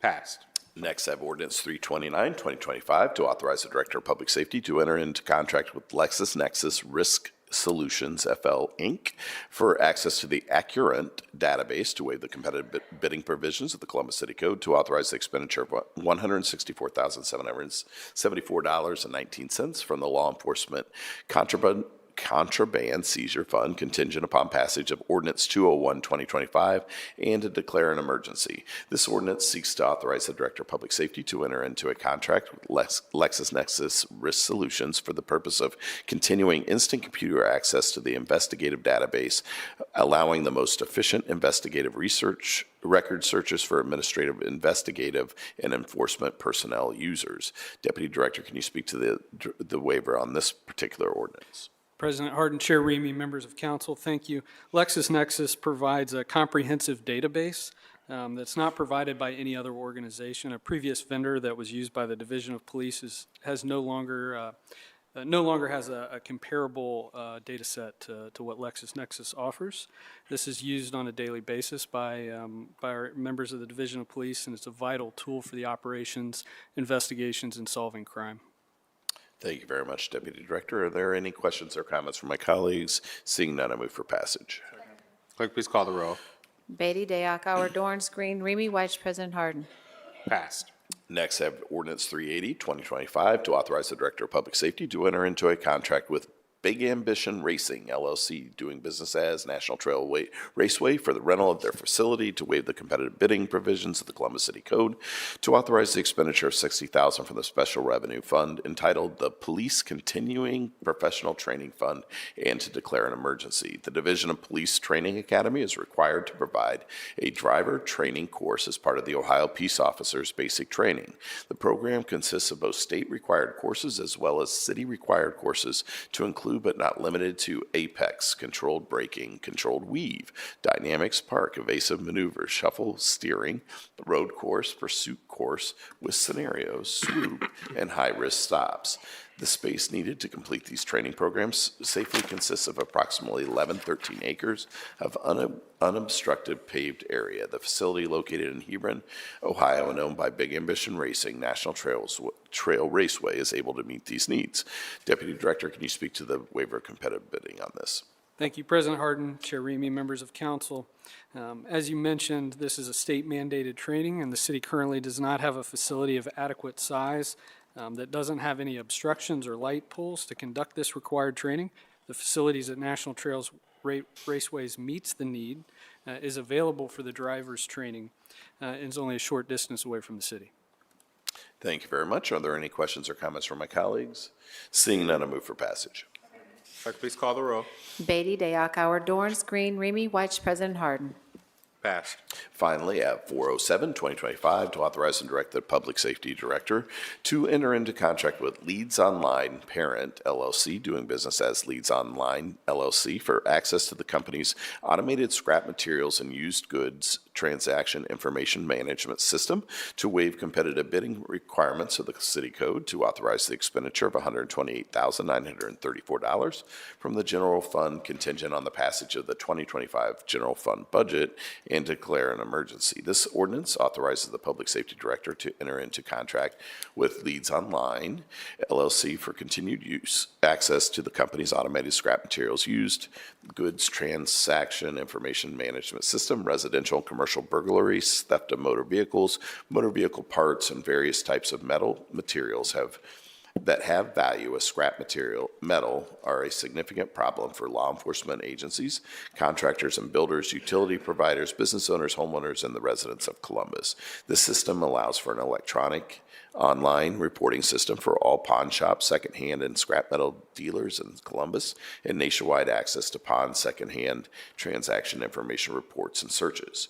Passed. Next, I have ordinance 329-2025 to authorize the Director of Public Safety to enter into contract with LexisNexis Risk Solutions FL Inc. for access to the Accurant database, to waive the competitive bidding provisions of the Columbus City Code, to authorize the expenditure of $164,774.19 from the Law Enforcement Contraband Seizure Fund, contingent upon passage of Ordinance 201-2025, and to declare an emergency. This ordinance seeks to authorize the Director of Public Safety to enter into a contract with LexisNexis Risk Solutions for the purpose of continuing instant computer access to the investigative database, allowing the most efficient investigative research record searches for administrative, investigative, and enforcement personnel users. Deputy Director, can you speak to the waiver on this particular ordinance? President Harden, Chair Remy, members of council, thank you. LexisNexis provides a comprehensive database that's not provided by any other organization. A previous vendor that was used by the Division of Police no longer has a comparable data set to what LexisNexis offers. This is used on a daily basis by our members of the Division of Police, and it's a vital tool for the operations, investigations, and solving crime. Thank you very much, Deputy Director. Are there any questions or comments from my colleagues? Seeing none, I move for passage. Clerk, please call the row. Beatty, Day, Akauer, Dorance Green, Remy White, President Harden. Passed. Next, I have Ordinance 380, 2025, to authorize the Director of Public Safety to enter into a contract with Big Ambition Racing LLC, doing business as National Trail Raceway, for the rental of their facility, to waive the competitive bidding provisions of the Columbus City Code, to authorize the expenditure of $60,000 from the Special Revenue Fund entitled the Police Continuing Professional Training Fund, and to declare an emergency. The Division of Police Training Academy is required to provide a driver training course as part of the Ohio Peace Officers Basic Training. The program consists of both state-required courses as well as city-required courses to include but not limited to Apex, controlled braking, controlled weave, dynamics park, evasive maneuvers, shuffle steering, road course, pursuit course with scenarios, swoop, and high-risk stops. The space needed to complete these training programs safely consists of approximately 13 acres of unobstructed paved area. The facility, located in Hebron, Ohio, and owned by Big Ambition Racing National Trail Raceway, is able to meet these needs. Deputy Director, can you speak to the waiver of competitive bidding on this? Thank you, President Harden, Chair Remy, members of council. As you mentioned, this is a state-mandated training, and the city currently does not have a facility of adequate size that doesn't have any obstructions or light poles to conduct this required training. The facilities at National Trails Raceways meets the need, is available for the driver's training, and is only a short distance away from the city. Thank you very much. Are there any questions or comments from my colleagues? Seeing none, I move for passage. Clerk, please call the row. Beatty, Day, Akauer, Dorance Green, Remy White, President Harden. Passed. Finally, at 407, 2025, to authorize and direct the Public Safety Director to enter into contract with Leads Online Parent LLC, doing business as Leads Online LLC, for access to the company's automated scrap materials and used goods transaction information management system, to waive competitive bidding requirements of the city code, to authorize the expenditure of $128,934 from the general fund contingent on the passage of the 2025 general fund budget, and declare an emergency. This ordinance authorizes the Public Safety Director to enter into contract with Leads Online LLC for continued access to the company's automated scrap materials used goods transaction information management system, residential and commercial burglaries, theft of motor vehicles, motor vehicle parts, and various types of metal materials that have value as scrap metal are a significant problem for law enforcement agencies, contractors and builders, utility providers, business owners, homeowners, and the residents of Columbus. This system allows for an electronic online reporting system for all pawn shops, secondhand, and scrap metal dealers in Columbus, and nationwide access to pawn, secondhand transaction information reports and searches.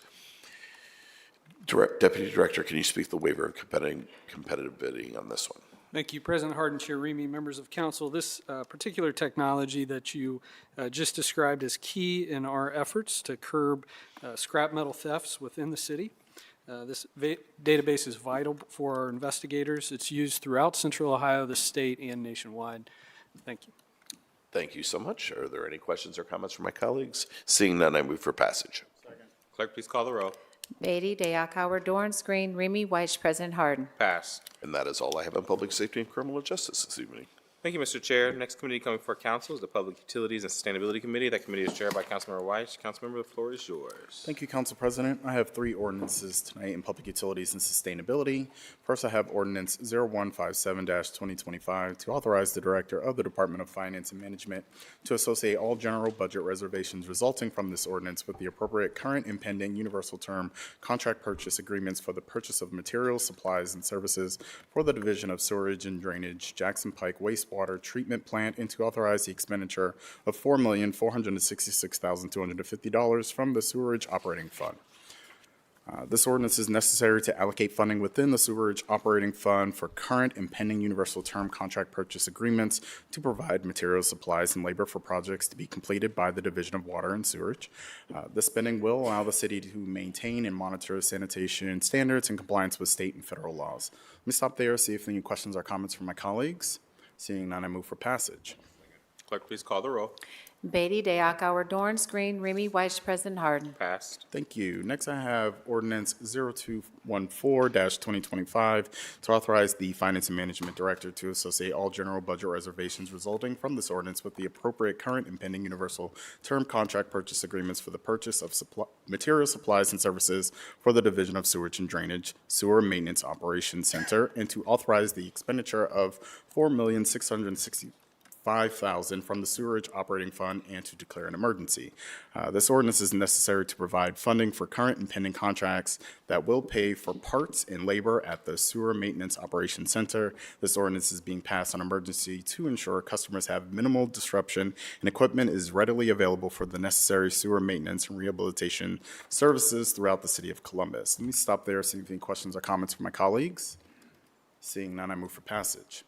Deputy Director, can you speak to the waiver of competitive bidding on this one? Thank you, President Harden, Chair Remy, members of council. This particular technology that you just described is key in our efforts to curb scrap metal thefts within the city. This database is vital for our investigators. It's used throughout Central Ohio, the state, and nationwide. Thank you. Thank you so much. Are there any questions or comments from my colleagues? Seeing none, I move for passage. Clerk, please call the row. Beatty, Day, Akauer, Dorance Green, Remy White, President Harden. Passed. And that is all I have on public safety and criminal justice this evening. Thank you, Mr. Chair. Next committee coming before council is the Public Utilities and Sustainability Committee. That committee is chaired by Councilmember White. Councilmember, the floor is yours. Thank you, Council President. I have 3 ordinances tonight in public utilities and sustainability. First, I have Ordinance 0157-2025 to authorize the Director of the Department of Finance and Management to associate all general budget reservations resulting from this ordinance with the appropriate current and pending universal term contract purchase agreements for the purchase of materials, supplies, and services for the Division of Sewerage and Drainage, Jackson Pike Wastewater Treatment Plant, and to authorize the expenditure of $4,466,250 from the Sewerage Operating Fund. This ordinance is necessary to allocate funding within the Sewerage Operating Fund for current and pending universal term contract purchase agreements to provide materials, supplies, and labor for projects to be completed by the Division of Water and Sewerage. This spending will allow the city to maintain and monitor sanitation standards in compliance with state and federal laws. Let me stop there, see if any questions or comments from my colleagues. Seeing none, I move for passage. Clerk, please call the row. Beatty, Day, Akauer, Dorance Green, Remy White, President Harden. Passed. Thank you. Next, I have ordinance 0214-2025 to authorize the Finance and Management Director to associate all general budget reservations resulting from this ordinance with the appropriate current and pending universal term contract purchase agreements for the purchase of material, supplies, and services for the Division of Sewage and Drainage Sewer Maintenance Operations Center, and to authorize the expenditure of $4,665,000 from the Sewerage Operating Fund and to declare an emergency. This ordinance is necessary to provide funding for current and pending contracts that will pay for parts and labor at the Sewer Maintenance Operations Center. This ordinance is being passed on emergency to ensure customers have minimal disruption and equipment is readily available for the necessary sewer maintenance and rehabilitation services throughout the city of Columbus. Let me stop there, see if any questions or comments from my colleagues. Seeing none, I move for passage.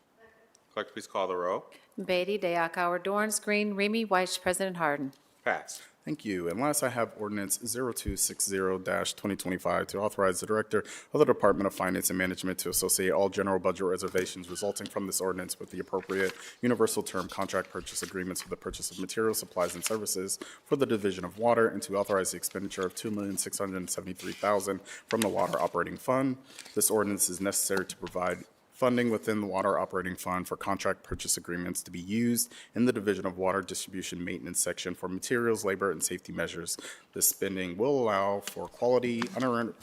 Clerk, please call the row. Beatty, Day, Akauer, Dorance Green, Remy White, President Harden. Passed. Thank you. And last, I have ordinance 0260-2025 to authorize the Director of the Department of Finance and Management to associate all general budget reservations resulting from this ordinance with the appropriate universal term contract purchase agreements for the purchase of materials, supplies, and services for the Division of Water, and to authorize the expenditure of $2,673,000 from the Water Operating Fund. This ordinance is necessary to provide funding within the Water Operating Fund for contract purchase agreements to be used in the Division of Water Distribution Maintenance section for materials, labor, and safety measures. This spending will allow for quality,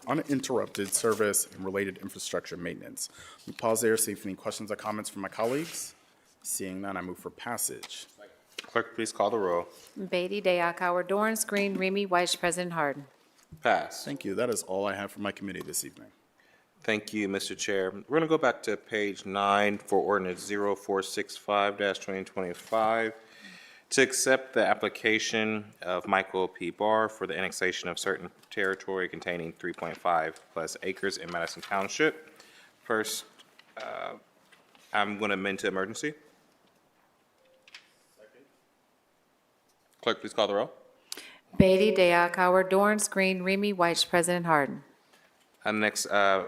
uninterrupted service and related infrastructure maintenance. Let me pause there, see if any questions or comments from my colleagues. Seeing none, I move for passage. Clerk, please call the row. Beatty, Day, Akauer, Dorance Green, Remy White, President Harden. Passed. Thank you. That is all I have for my committee this evening. Thank you, Mr. Chair. We're going to go back to page 9 for ordinance 0465-2025 to accept the application of Michael P. Barr for the annexation of certain territory containing 3.5 plus acres in Madison Township. First, I'm going to amend to emergency. Clerk, please call the row. Beatty, Day, Akauer, Dorance Green, Remy White, President Harden. Next, I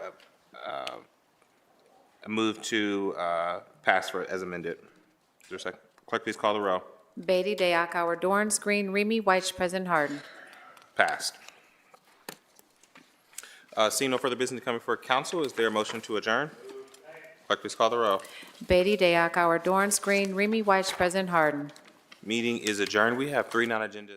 move to pass for as amended. Is there a second? Clerk, please call the row. Beatty, Day, Akauer, Dorance Green, Remy White, President Harden. Passed. Seeing no further business coming before council, is there a motion to adjourn? Clerk, please call the row. Beatty, Day, Akauer, Dorance Green, Remy White, President Harden. Meeting is adjourned. We have 3 non-agenda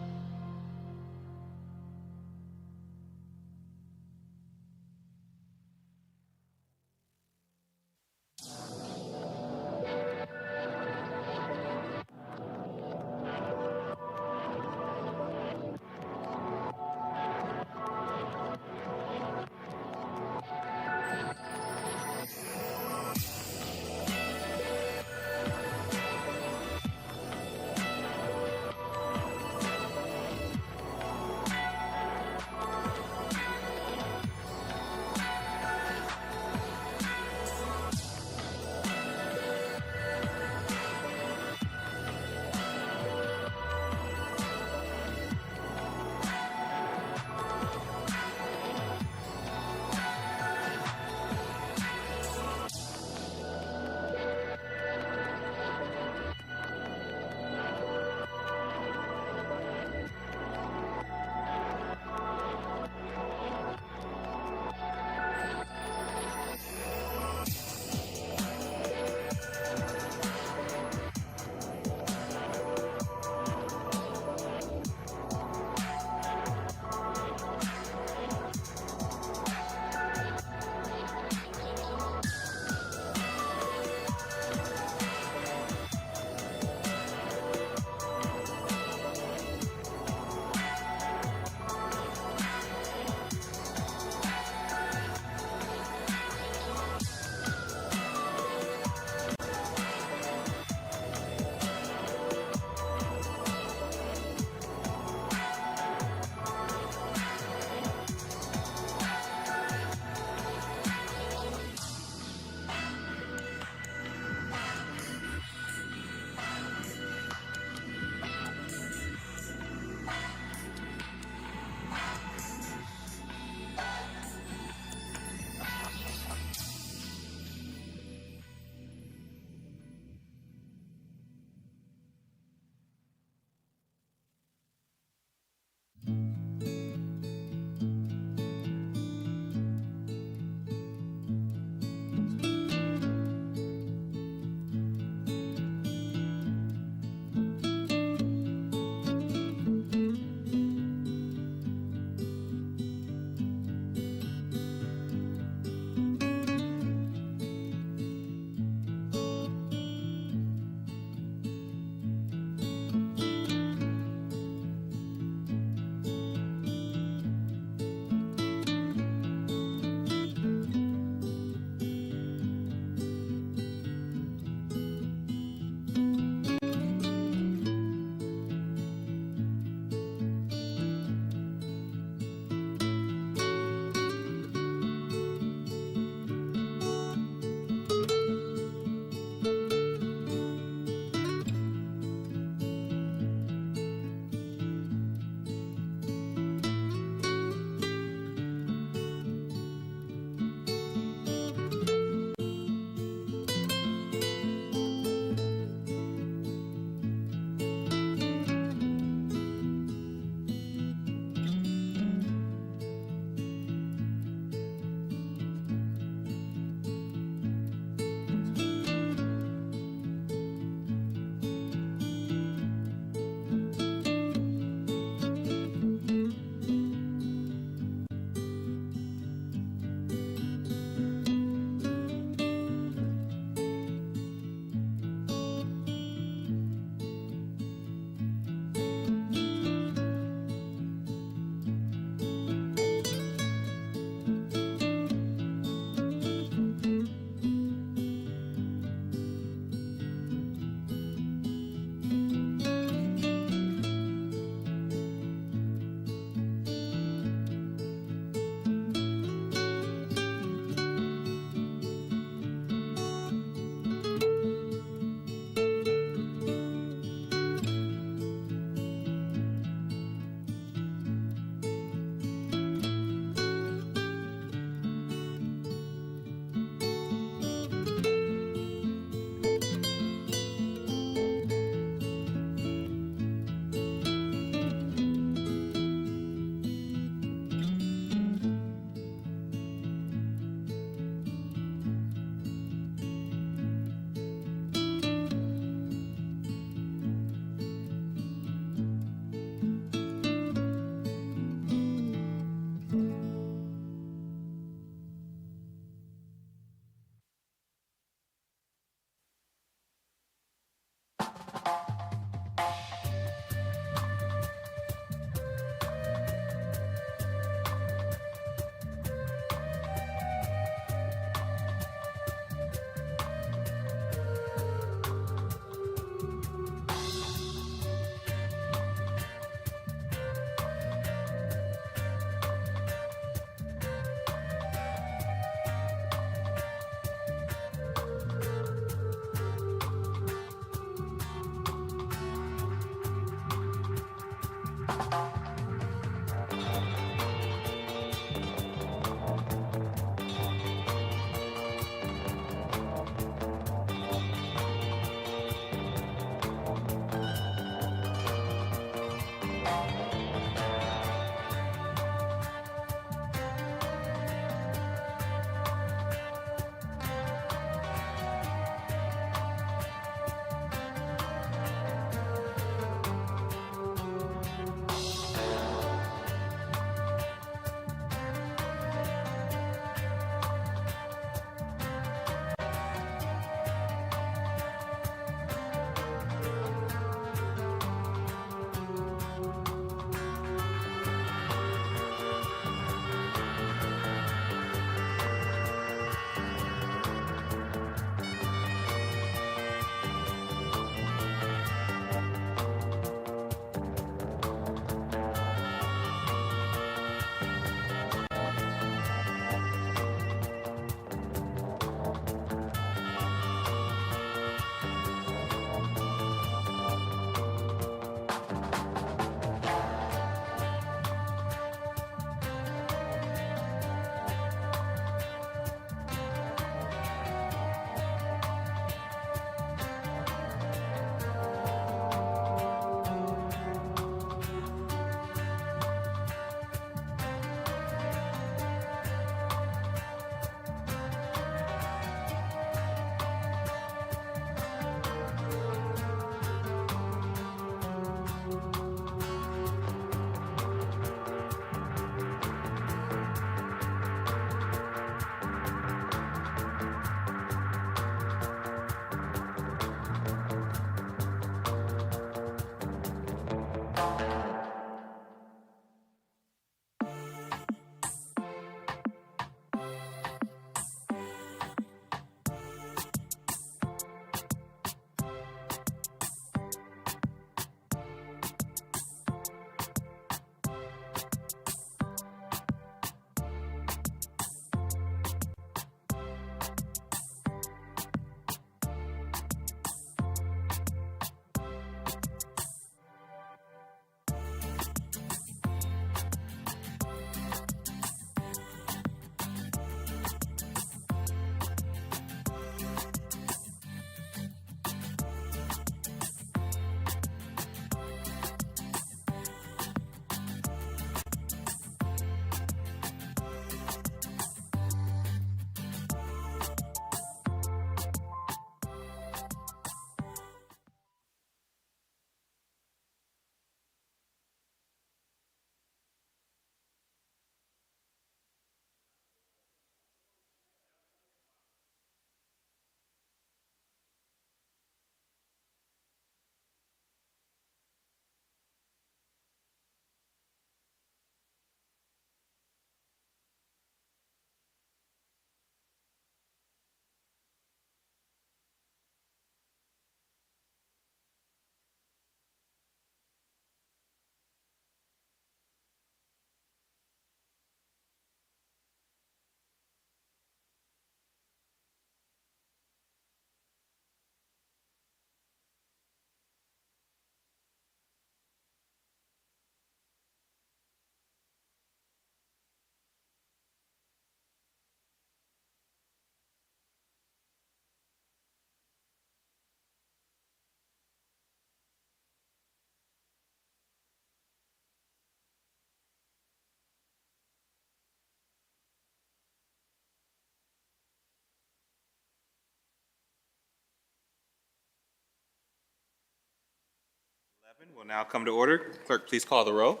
Will now come to order. Clerk, please call the row.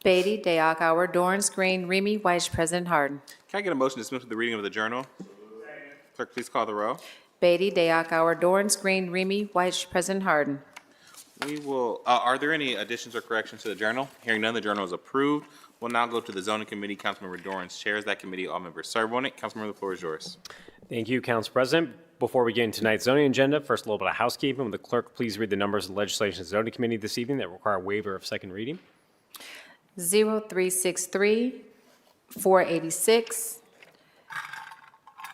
Beatty, Day, Dorns, Green, Remy White, President Harden. Can I get a motion to dismiss with the reading of the journal? Clerk, please call the row. Beatty, Day, Dorns, Green, Remy White, President Harden. We will, are there any additions or corrections to the journal? Hearing none, the journal is approved. We'll now go to the zoning committee. Councilmember Dorans chairs that committee. All members serve on it. Councilmember, the floor is yours. Thank you, Council President. Before we get into tonight's zoning agenda, first a little bit of housekeeping. Will the clerk please read the numbers of the Legislation and Zoning Committee this evening that require waiver of second reading? 0363, 486,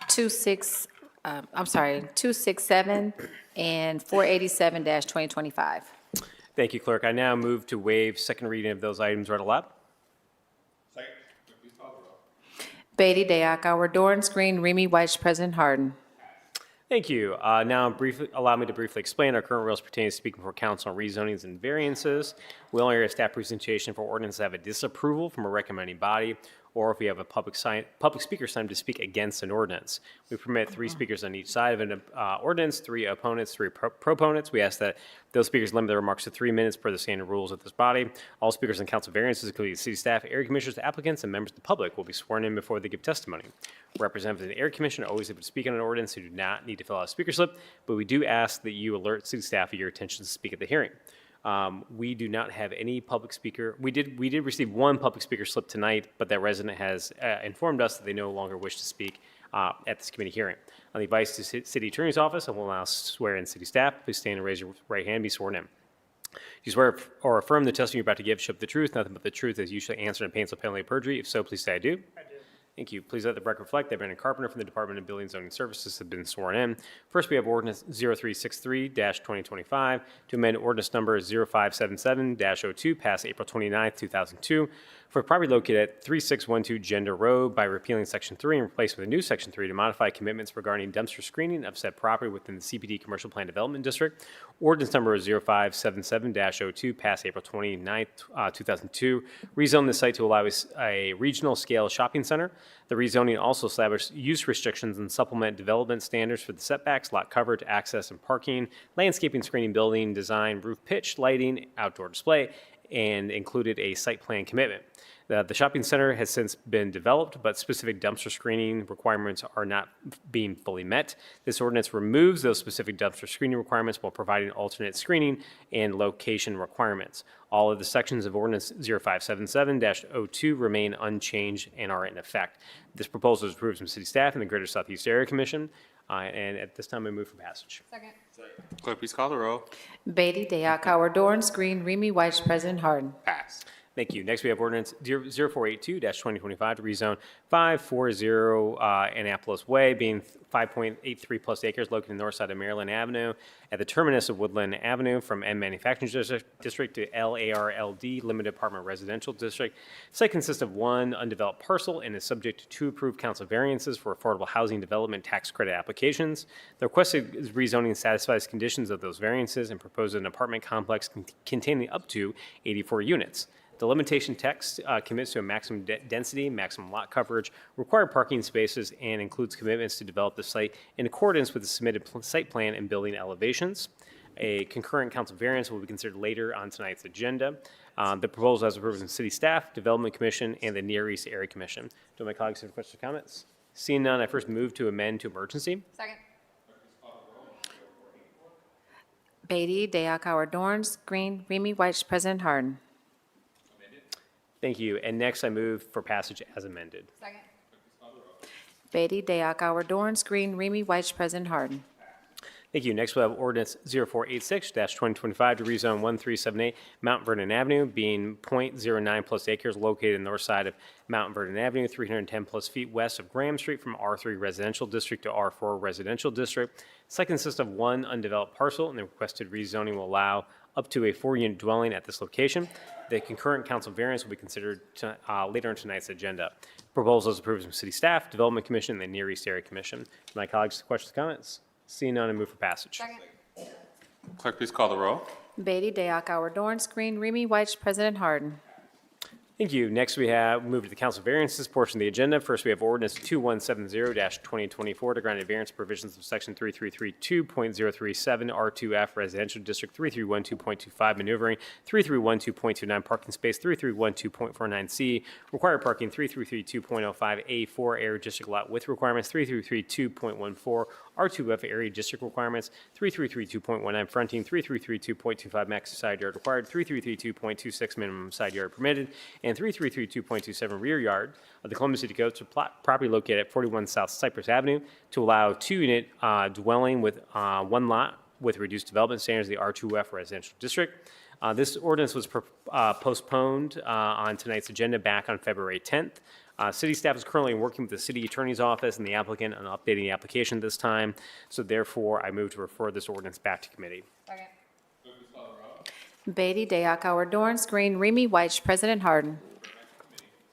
267, and 487-2025. Thank you, Clerk. I now move to waive second reading of those items read aloud. Beatty, Day, Dorns, Green, Remy White, President Harden. Thank you. Now, allow me to briefly explain our current rules pertaining to speaking before council on rezonings and variances. We only hear a staff presentation for ordinance that have a disapproval from a recommending body, or if we have a public speaker signed to speak against an ordinance. We permit 3 speakers on each side of an ordinance, 3 opponents, 3 proponents. We ask that those speakers limit their remarks to 3 minutes per the standard rules of this body. All speakers on council variances, including city staff, area commissioners, applicants, and members of the public, will be sworn in before they give testimony. Representatives of the area commission are always able to speak on an ordinance who do not need to fill out a speaker slip, but we do ask that you alert city staff of your intention to speak at the hearing. We do not have any public speaker. We did receive 1 public speaker slip tonight, but that resident has informed us that they no longer wish to speak at this committee hearing. On the advice to City Attorney's Office, I will now swear in city staff. Please stand and raise your right hand and be sworn in. You swear or affirm the testimony you're about to give show the truth, nothing but the truth, as usually answered and pains the penalty of perjury. If so, please say I do. I do. Thank you. Please let the record reflect that Brandon Carpenter from the Department of Building and Zoning Services has been sworn in. First, we have ordinance 0363-2025 to amend ordinance number 0577-02 passed April 29, 2002 for property located at 3612 Gender Road by repealing Section 3 and replacing with a new Section 3 to modify commitments regarding dumpster screening of said property within the CPD Commercial Plan Development District. Ordinance number 0577-02 passed April 29, 2002. Rezone the site to allow a regional scale shopping center. The rezoning also established use restrictions and supplement development standards for the setbacks, lot coverage, access and parking, landscaping, screening, building, design, roof pitch, lighting, outdoor display, and included a site plan commitment. The shopping center has since been developed, but specific dumpster screening requirements are not being fully met. This ordinance removes those specific dumpster screening requirements while providing alternate screening and location requirements. All of the sections of Ordinance 0577-02 remain unchanged and are in effect. This proposal is approved from City staff and the Greater Southeast Area Commission, and at this time I move for passage. Second. Clerk, please call the row. Beatty, Day, Dorns, Green, Remy White, President Harden. Pass. Thank you. Next, we have ordinance 0482-2025 to rezone 540 Annapolis Way, being 5.83 plus acres located on the north side of Maryland Avenue at the terminus of Woodland Avenue from M Manufacturing District to LARLD Limited Apartment Residential District. The site consists of 1 undeveloped parcel and is subject to 2 approved council variances for affordable housing development tax credit applications. The requested rezoning satisfies conditions of those variances and proposes an apartment complex containing up to 84 units. The limitation text commits to a maximum density, maximum lot coverage, required parking spaces, and includes commitments to develop the site in accordance with the submitted site plan and building elevations. A concurrent council variance will be considered later on tonight's agenda. The proposal has approved from City Staff, Development Commission, and the Near East Area Commission. Do my colleagues have questions or comments? Seeing none, I first move to amend to emergency. Second. Beatty, Day, Dorns, Green, Remy White, President Harden. Thank you. And next, I move for passage as amended. Second. Beatty, Day, Dorns, Green, Remy White, President Harden. Thank you. Next, we have ordinance 0486-2025 to rezone 1378 Mount Vernon Avenue, being .09 plus acres located on the north side of Mount Vernon Avenue, 310 plus feet west of Graham Street from R3 Residential District to R4 Residential District. The site consists of 1 undeveloped parcel, and the requested rezoning will allow up to a 4-unit dwelling at this location. The concurrent council variance will be considered later on tonight's agenda. Proposal is approved from City Staff, Development Commission, and the Near East Area Commission. My colleagues, questions, comments? Seeing none, I move for passage. Second. Clerk, please call the row. Beatty, Day, Dorns, Green, Remy White, President Harden. Thank you. Next, we have moved to the council variances portion of the agenda. First, we have ordinance 2170-2024 to grant a variance provisions of section 3332.037 R2F residential district, 3312.25 maneuvering, 3312.29 parking space, 3312.49C required parking, 3332.05 A4 area district lot with requirements, 3332.14 R2F area district requirements, 3332.19 fronting, 3332.25 max side yard required, 3332.26 minimum side yard permitted, and 3332.27 rear yard of the Columbus City Code for property located at 41 South Cypress Avenue to allow two-unit dwelling with one lot with reduced development standards of the R2F residential district. This ordinance was postponed on tonight's agenda back on February 10th. City staff is currently working with the city attorney's office and the applicant on updating the application this time. So therefore, I move to refer this ordinance back to committee. Beatty, Dayakauer, Dorance Green, Remy White, President Harden.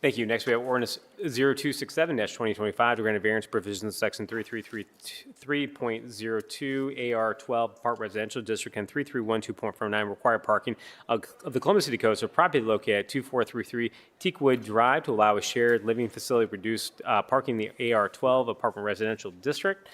Thank you. Next, we have ordinance 0267-2025 to grant a variance provisions section 3333.02 AR 12 Park Residential District and 3312.49 required parking of the Columbus City Code. So property located at 2433 Teakwood Drive to allow a shared living facility reduced parking in the AR 12 Apartment Residential District.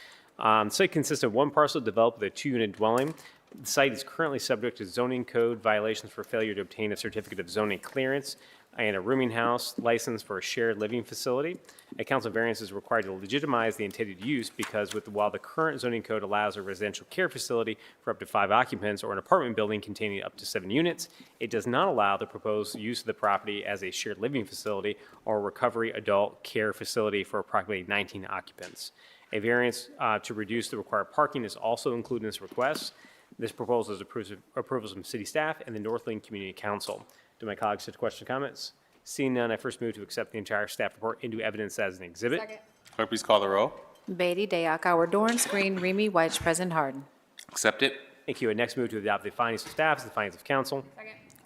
Site consists of one parcel developed with a two-unit dwelling. The site is currently subject to zoning code violations for failure to obtain a certificate of zoning clearance and a rooming house license for a shared living facility. A council variance is required to legitimize the intended use because while the current zoning code allows a residential care facility for up to 5 occupants or an apartment building containing up to 7 units, it does not allow the proposed use of the property as a shared living facility or a recovery adult care facility for approximately 19 occupants. A variance to reduce the required parking is also included in this request. This proposal is approvals from city staff and the Northland Community Council. Do my colleagues have questions or comments? Seeing none, I first move to accept the entire staff report into evidence as an exhibit. Clerk, please call the roll. Beatty, Dayakauer, Dorance Green, Remy White, President Harden. Accept it. Thank you. And next move to adopt the findings of staff as the findings of council.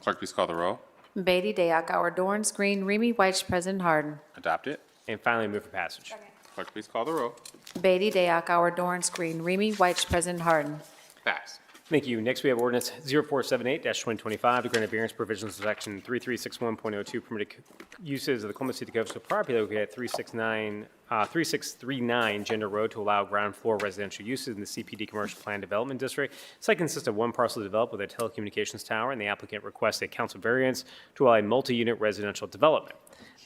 Clerk, please call the roll. Beatty, Dayakauer, Dorance Green, Remy White, President Harden. Adopt it. And finally, move for passage. Clerk, please call the roll. Beatty, Dayakauer, Dorance Green, Remy White, President Harden. Pass. Thank you. Next, we have ordinance 0478-2025 to grant a variance provisions of section 3361.02 permitted uses of the Columbus City Code for property located at 3639 Gender Road to allow ground floor residential uses in the CPD Commercial Plan Development District. Site consists of one parcel developed with a telecommunications tower, and the applicant requests a council variance to allow a multi-unit residential development.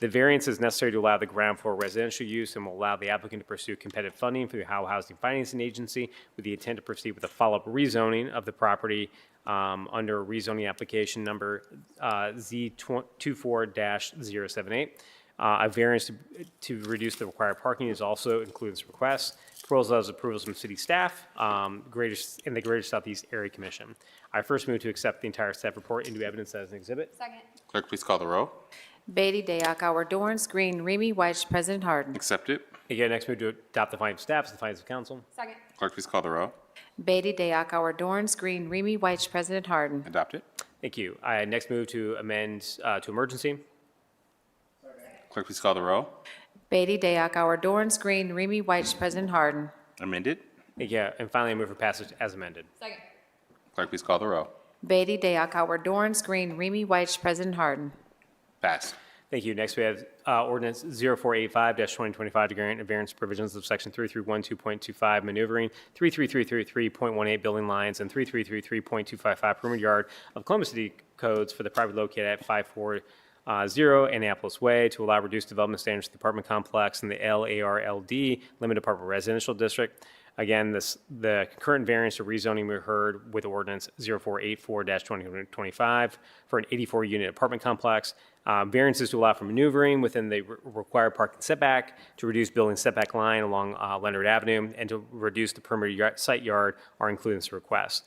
The variance is necessary to allow the ground floor residential use and will allow the applicant to pursue competitive funding for the Ohio Housing Financing Agency with the intent to proceed with a follow-up rezoning of the property under rezoning application number Z24-078. A variance to reduce the required parking is also included in this request. Proposal has approvals from city staff and the Greater Southeast Area Commission. I first move to accept the entire staff report into evidence as an exhibit. Second. Clerk, please call the roll. Beatty, Dayakauer, Dorance Green, Remy White, President Harden. Accept it. Again, next move to adopt the findings of staff as the findings of council. Second. Clerk, please call the roll. Beatty, Dayakauer, Dorance Green, Remy White, President Harden. Adopt it. Thank you. I next move to amend to emergency. Clerk, please call the roll. Beatty, Dayakauer, Dorance Green, Remy White, President Harden. Amended. Yeah, and finally, I move for passage as amended. Second. Clerk, please call the roll. Beatty, Dayakauer, Dorance Green, Remy White, President Harden. Pass. Thank you. Next, we have ordinance 0485-2025 to grant a variance provisions of section 3312.25 maneuvering, 33333.18 building lines, and 3333.255 perimeter yard of Columbus City Codes for the property located at 540 Annapolis Way to allow reduced development standards to the apartment complex in the LARLD Limited Apartment Residential District. Again, the concurrent variance to rezoning we heard with ordinance 0484-2025 for an 84-unit apartment complex. Variances to allow for maneuvering within the required parking setback, to reduce building setback line along Leonard Avenue, and to reduce the perimeter site yard are included in this request.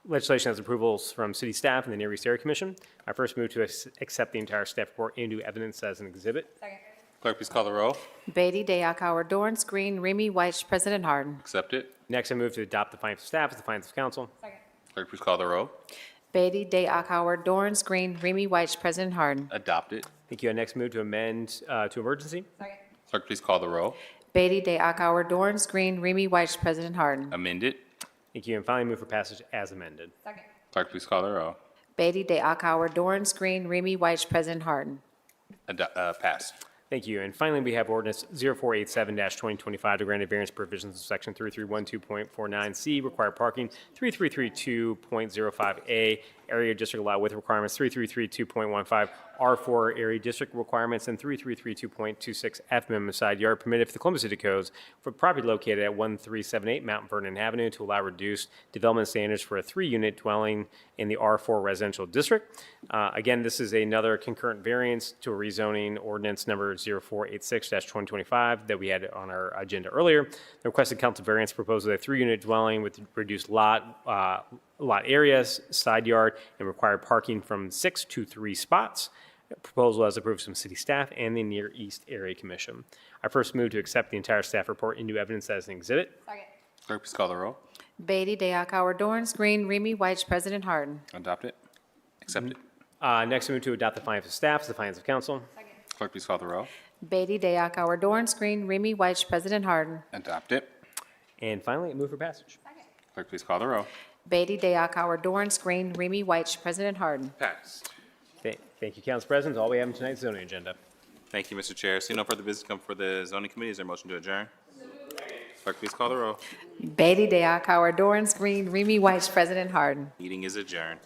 Legislation has approvals from city staff and the Near East Area Commission. I first move to accept the entire staff report into evidence as an exhibit. Second. Clerk, please call the roll. Beatty, Dayakauer, Dorance Green, Remy White, President Harden. Accept it. Next, I move to adopt the findings of staff as the findings of council. Second. Clerk, please call the roll. Beatty, Dayakauer, Dorance Green, Remy White, President Harden. Adopt it. Thank you. I next move to amend to emergency. Second. Clerk, please call the roll. Beatty, Dayakauer, Dorance Green, Remy White, President Harden. Amend it. Thank you. And finally, move for passage as amended. Second. Clerk, please call the roll. Beatty, Day, Akauer, Dorance Green, Remy White, President Harden. Pass. Thank you. And finally, we have ordinance 0487-2025 to grant a variance provisions of section 3312.49C, required parking, 3332.05A, area district allowed with requirements, 3332.15, R4 area district requirements, and 3332.26F minimum side yard permitted for the Columbus City Codes for property located at 1378 Mount Vernon Avenue to allow reduced development standards for a 3-unit dwelling in the R4 residential district. Again, this is another concurrent variance to a rezoning ordinance number 0486-2025 that we had on our agenda earlier. The requested council variance proposes a 3-unit dwelling with reduced lot areas, side yard, and required parking from 6 to 3 spots. Proposal as approved from city staff and the Near East Area Commission. I first move to accept the entire staff report into evidence as an exhibit. Clerk, please call the roll. Beatty, Day, Akauer, Dorance Green, Remy White, President Harden. Adopt it. Accept it. Next, I move to adopt the findings of staff as the findings of council. Clerk, please call the roll. Beatty, Day, Akauer, Dorance Green, Remy White, President Harden. Adopt it. And finally, I move for passage. Clerk, please call the roll. Beatty, Day, Akauer, Dorance Green, Remy White, President Harden. Pass. Thank you, Council President. All we have in tonight's zoning agenda. Thank you, Mr. Chair. See no further business come for the zoning committee. Is there a motion to adjourn? Clerk, please call the roll. Beatty, Day, Akauer, Dorance Green, Remy White, President Harden. Meeting is adjourned.